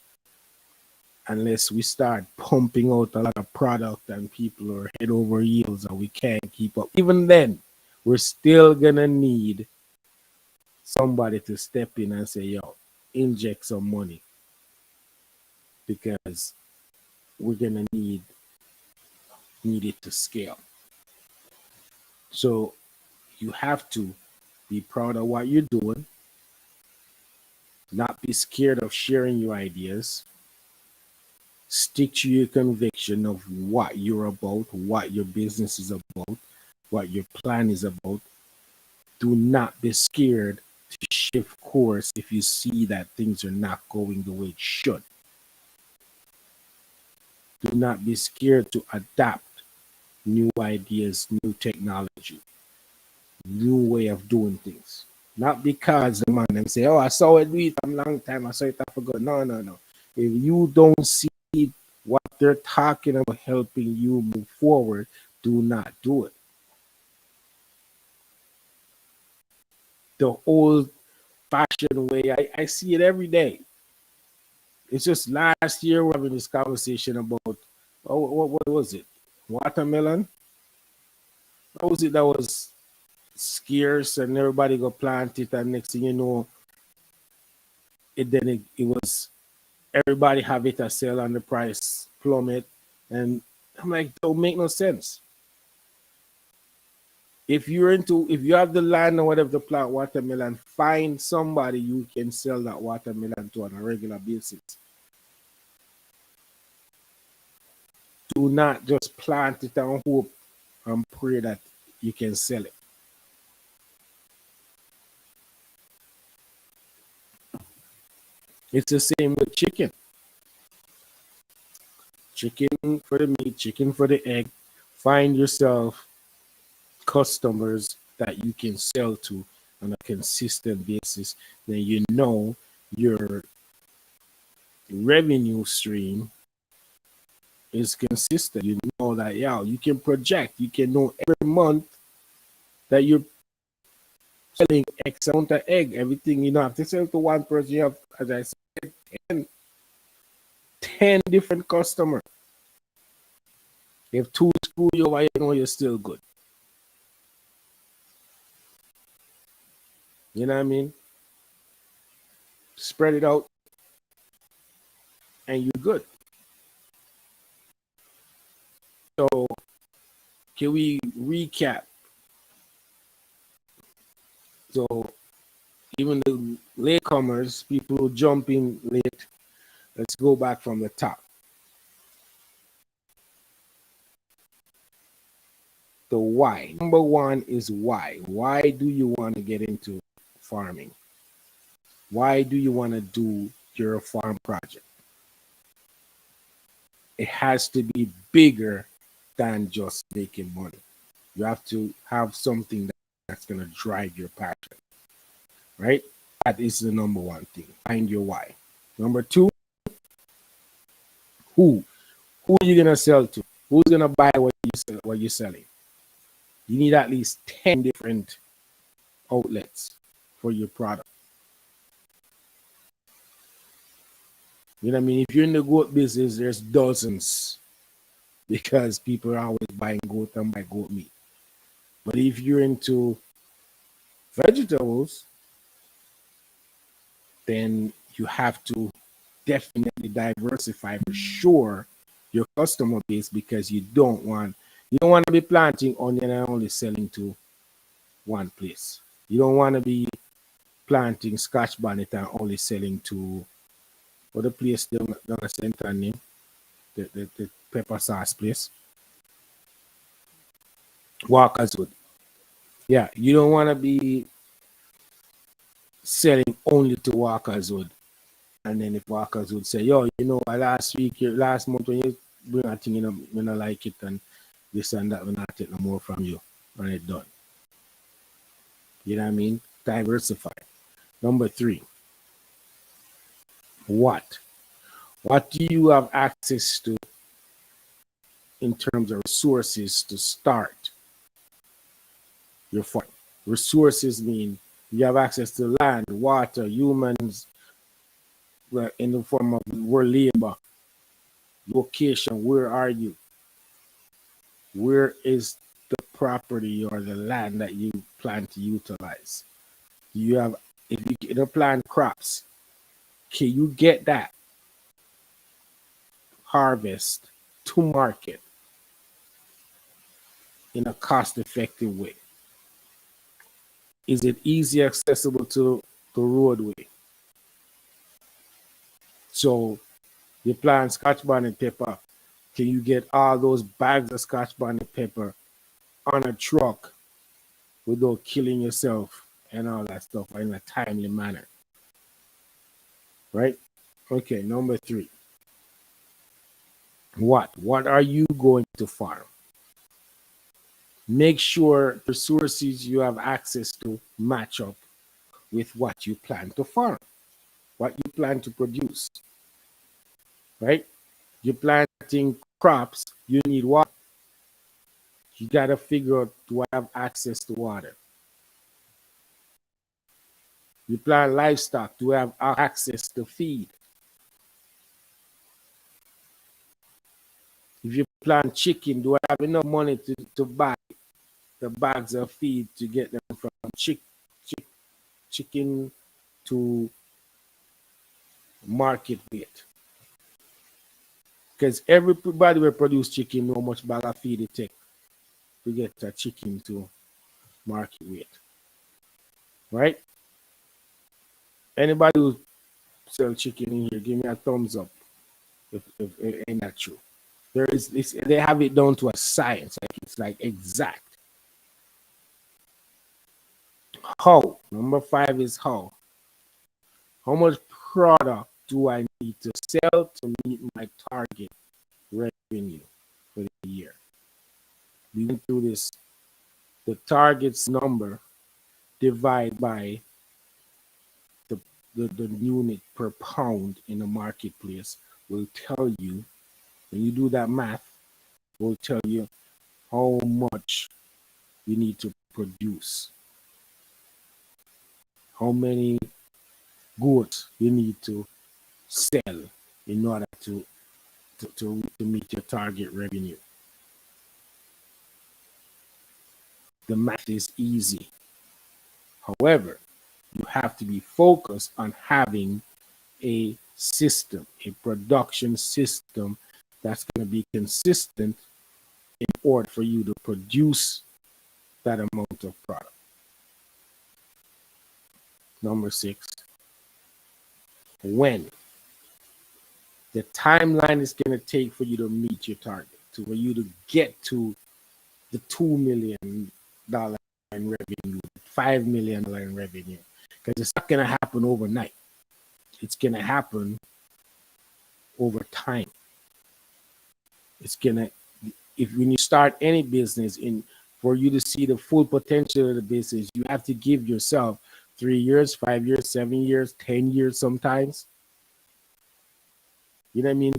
[SPEAKER 1] Unless we start pumping out a lot of product and people are head over heels and we can't keep up, even then, we're still gonna need somebody to step in and say, "Yo, inject some money," because we're gonna need it to scale. So you have to be proud of what you're doing, not be scared of sharing your ideas, stick to your conviction of what you're about, what your business is about, what your plan is about. Do not be scared to shift course if you see that things are not going the way it should. Do not be scared to adapt new ideas, new technology, new way of doing things. Not because the man them say, "Oh, I saw it do it a long time, I saw it, I forgot." No, no, no. If you don't see what they're talking about helping you move forward, do not do it. The old fashioned way, I see it every day. It's just last year we're having this conversation about, oh, what was it? Watermelon? What was it that was scarce and everybody go plant it, and next thing you know, it was everybody have it to sell and the price plummet. And I'm like, don't make no sense. If you have the land or whatever to plant watermelon, find somebody you can sell that watermelon to on a regular basis. Do not just plant it and hope and pray that you can sell it. It's the same with chicken. Chicken for the meat, chicken for the egg. Find yourself customers that you can sell to on a consistent basis. Then you know your revenue stream is consistent. You know that, yeah, you can project. You can know every month that you're selling X amount of egg. Everything you don't have to sell to one person. You have, as I said, 10 different customers. If two screw you over, you know you're still good. You know what I mean? Spread it out and you're good. So can we recap? So even the latecomers, people who jump in late, let's go back from the top. The why. Number one is why. Why do you want to get into farming? Why do you want to do your farm project? It has to be bigger than just making money. You have to have something that's going to drive your passion, right? That is the number one thing. Find your why. Number two, who? Who are you going to sell to? Who's going to buy what you're selling? You need at least 10 different outlets for your product. You know what I mean? If you're in the goat business, there's dozens because people are always buying goat and buy goat meat. But if you're into vegetables, then you have to definitely diversify for sure your customer base, because you don't want to be planting onion and only selling to one place. You don't want to be planting scotch bonnet and only selling to other place down the center name, the pepper sauce place. Walker's Wood. Yeah, you don't want to be selling only to Walkers Wood. And then if Walkers would say, yo, last week, last month when you bring a thing, when I like it and this and that, when I take no more from you, and it done. You know what I mean? Diversify. Number 3, what? What do you have access to in terms of resources to start your farm? Resources mean you have access to land, water, humans, in the form of world labor, location. Where are you? Where is the property or the land that you plan to utilize? You have, if you can plant crops, can you get that harvest to market in a cost-effective way? Is it easy accessible to the roadway? So you plant Scotch bonnet pepper. Can you get all those bags of Scotch bonnet pepper on a truck without killing yourself and all that stuff in a timely manner? Right? Okay, number 3. What? What are you going to farm? Make sure the resources you have access to match up with what you plan to farm, what you plan to produce. Right? You're planting crops, you need water. You got to figure out, do I have access to water? You plant livestock, do I have access to feed? If you plant chicken, do I have enough money to buy the bags of feed to get them from chicken to market weight? Because everybody will produce chicken, know how much bag of feed it take to get a chicken to market weight. Right? Anybody who sell chicken in here, give me a thumbs up if it ain't that true. They have it down to a science, like it's like exact. How? Number 5 is how. How much product do I need to sell to meet my target revenue for the year? We went through this. The target's number divided by the unit per pound in the marketplace will tell you, when you do that math, will tell you how much you need to produce, how many goods you need to sell in order to meet your target revenue. The math is easy. However, you have to be focused on having a system, a production system that's going to be consistent in order for you to produce that amount of product. Number 6, when? The timeline is going to take for you to meet your target, for you to get to the $2 million in revenue, $5 million in revenue. Because it's not going to happen overnight. It's going to happen over time. It's going to, when you start any business, for you to see the full potential of the business, you have to give yourself 3 years, 5 years, 7 years, 10 years sometimes. You know what I mean?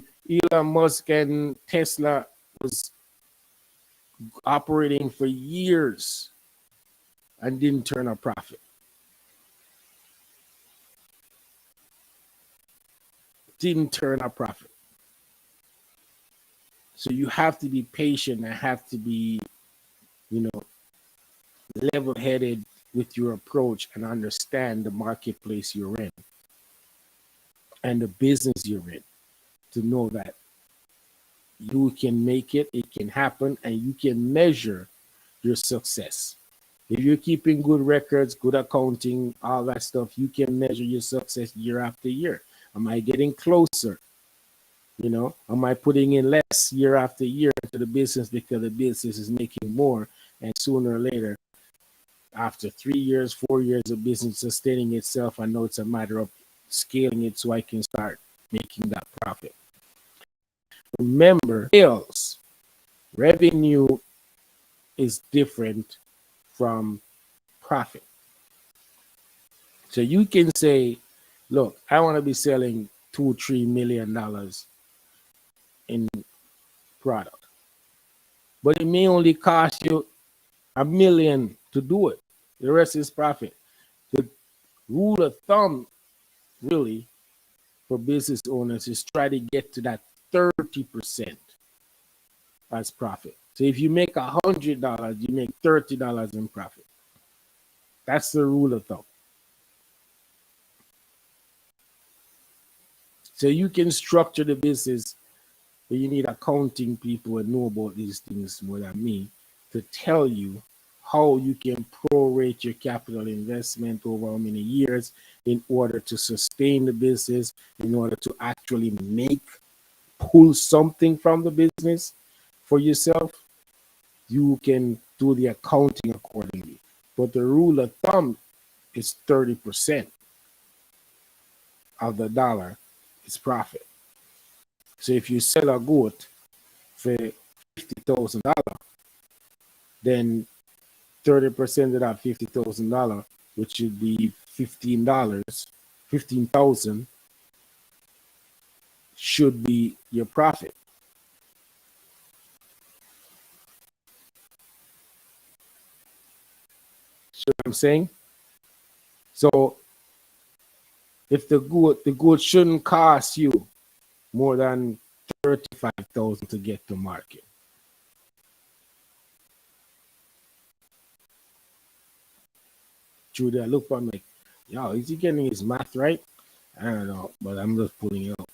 [SPEAKER 1] Elon Musk and Tesla was operating for years and didn't turn a profit. Didn't turn a profit. So you have to be patient and have to be, level-headed with your approach and understand the marketplace you're in and the business you're in to know that you can make it, it can happen, and you can measure your success. If you're keeping good records, good accounting, all that stuff, you can measure your success year after year. Am I getting closer? Am I putting in less year after year into the business because the business is making more, and sooner or later after 3 years, 4 years of business sustaining itself, I know it's a matter of scaling it so I can start making that profit. Remember, sales revenue is different from profit. So you can say, look, I want to be selling $2-3 million in product, but it may only cost you $1 million to do it. The rest is profit. The rule of thumb, really, for business owners is try to get to that 30% as profit. So if you make $100, you make $30 in profit. That's the rule of thumb. So you can structure the business, but you need accounting people who know about these things more than me to tell you how you can prorate your capital investment over how many years in order to sustain the business, in order to actually pull something from the business for yourself. You can do the accounting accordingly. But the rule of thumb is 30% of the dollar is profit. So if you sell a goat for $50,000, then 30% of that $50,000, which would be $15, 15,000 should be your profit. See what I'm saying? So if the goat shouldn't cost you more than 35,000 to get to market. Judy, I look for like, yo, is he getting his math right? I don't know, but I'm just pulling it up.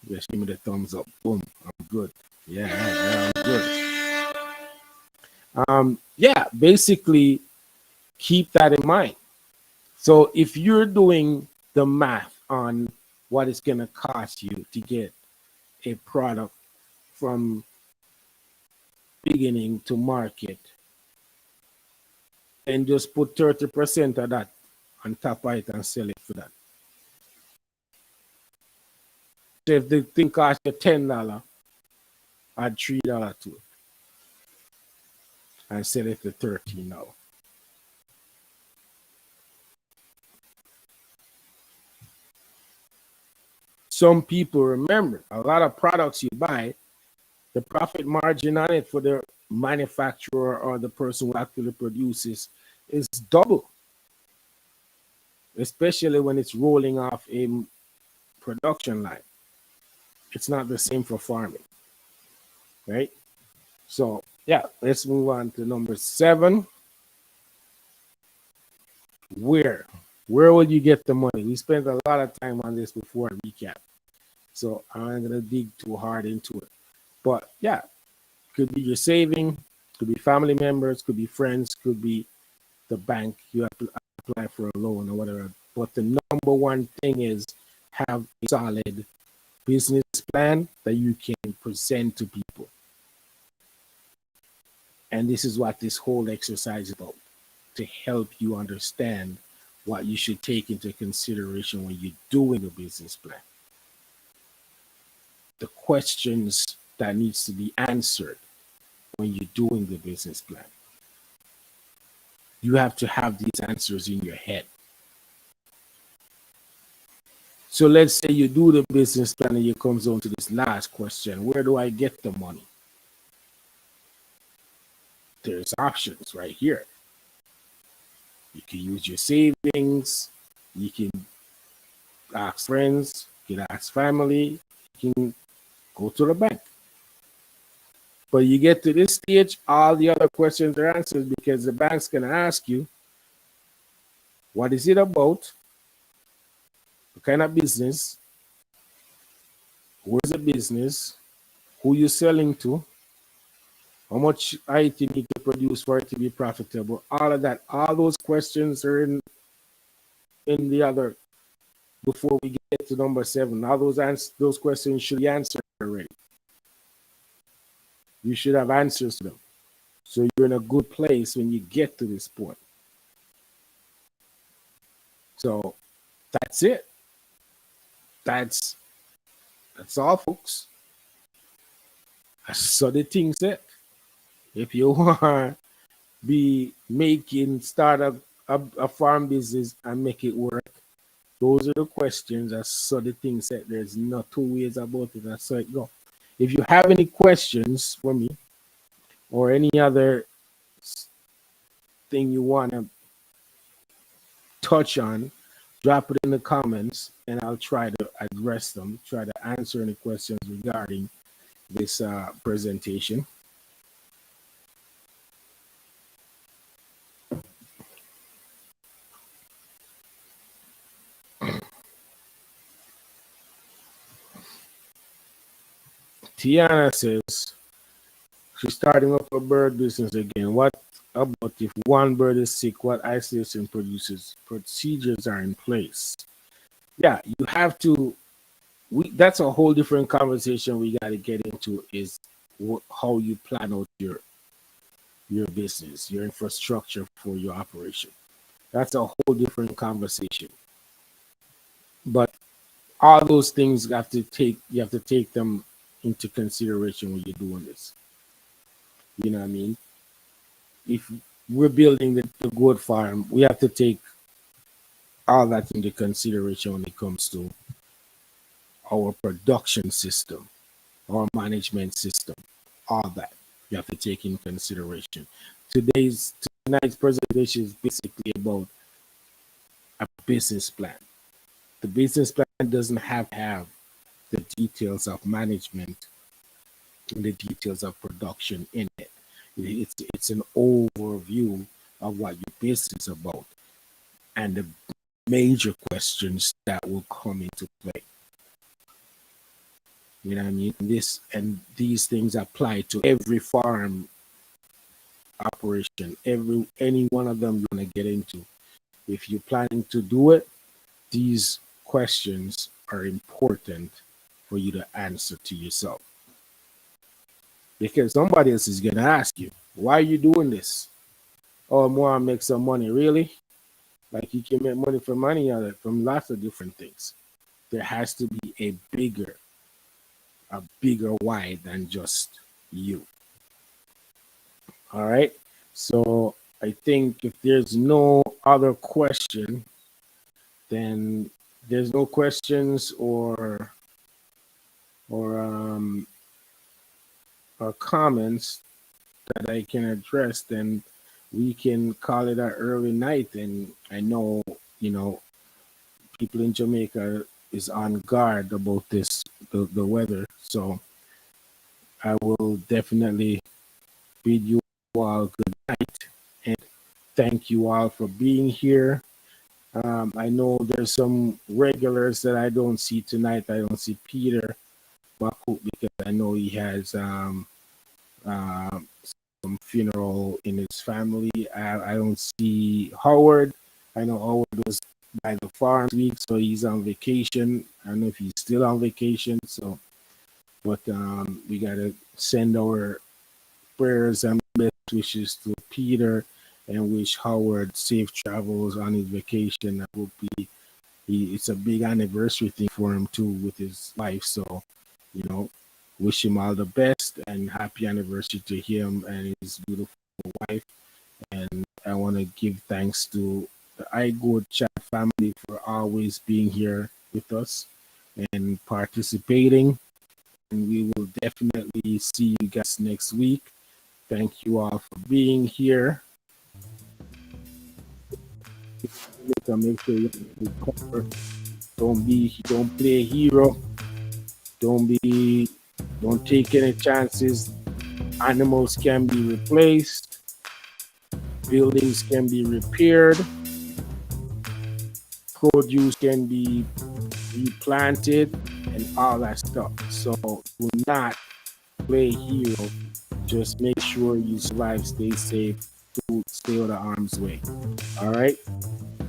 [SPEAKER 1] Just give me the thumbs up. Boom, I'm good. Yeah, I'm good. Yeah, basically keep that in mind. So if you're doing the math on what it's gonna cost you to get a product from beginning to market, and just put 30% of that on top of it and sell it for that. So if the thing costs you $10, add $3 to it and sell it for 13 now. Some people, remember, a lot of products you buy, the profit margin on it for the manufacturer or the person who actually produces is double, especially when it's rolling off a production line. It's not the same for farming, right? So yeah, let's move on to number 7. Where will you get the money? We spent a lot of time on this before I recap, so I'm gonna dig too hard into it. But yeah, could be your saving, could be family members, could be friends, could be the bank. You have to apply for a loan or whatever. But the number one thing is have a solid business plan that you can present to people. And this is what this whole exercise is about, to help you understand what you should take into consideration when you're doing a business plan. The questions that needs to be answered when you're doing the business plan. You have to have these answers in your head. So let's say you do the business plan and you comes on to this last question: where do I get the money? There's options right here. You can use your savings, you can ask friends, you can ask family, you can go to the bank. But you get to this stage, all the other questions are answered because the bank's going to ask you, what is it about? What kind of business? Where's the business? Who you selling to? How much item you can produce for it to be profitable? All of that, all those questions are in the other. Before we get to number 7, all those questions should be answered already. You should have answers to them. So you're in a good place when you get to this point. So that's it. That's that's all, folks. So the thing set. If you want be making start a farm business and make it work, those are the questions. That's so the thing set. There's no two ways about it. That's how it go. If you have any questions for me or any other thing you want to touch on, drop it in the comments and I'll try to address them, try to answer any questions regarding this presentation. Tiana says she's starting up a bird business again. What about if one bird is sick? What isolation procedures are in place? Yeah, you have to. That's a whole different conversation we got to get into. Is how you plan out your business, your infrastructure for your operation. That's a whole different conversation. But all those things you have to take them into consideration when you're doing this. You know what I mean? If we're building the goat farm, we have to take all that into consideration when it comes to our production system, our management system, all that you have to take in consideration. Tonight's presentation is basically about a business plan. The business plan doesn't have the details of management and the details of production in it. It's an overview of what your business is about and the major questions that will come into play. You know what I mean? These things apply to every farm operation, any one of them you want to get into. If you're planning to do it, these questions are important for you to answer to yourself. Because somebody else is gonna ask you, why are you doing this? Oh, I want to make some money. Really? Like you can make money from money out of it, from lots of different things. There has to be a bigger why than just you. All right. So I think if there's no other question, then there's no questions or comments that I can address, then we can call it an early night. And I know, people in Jamaica is on guard about the weather. So I will definitely bid you all good night and thank you all for being here. I know there's some regulars that I don't see tonight. I don't see Peter Baku because I know he has some funeral in his family. I don't see Howard. I know Howard was by the farm this week, so he's on vacation. I don't know if he's still on vacation. So, but we gotta send our prayers and best wishes to Peter and wish Howard safe travels on his vacation. That will be it's a big anniversary thing for him too with his life. So, wish him all the best and happy anniversary to him and his beautiful wife. And I want to give thanks to the iGood Chat family for always being here with us and participating. And we will definitely see you guys next week. Thank you all for being here. Make sure you recover. Don't play hero. Don't take any chances. Animals can be replaced. Buildings can be repaired. Produce can be replanted and all that stuff. So do not play hero. Just make sure you survive, stay safe, stay out of harm's way. All right.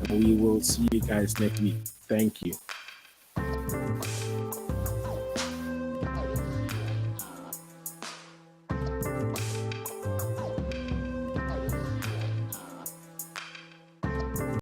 [SPEAKER 1] And we will see you guys next week. Thank you.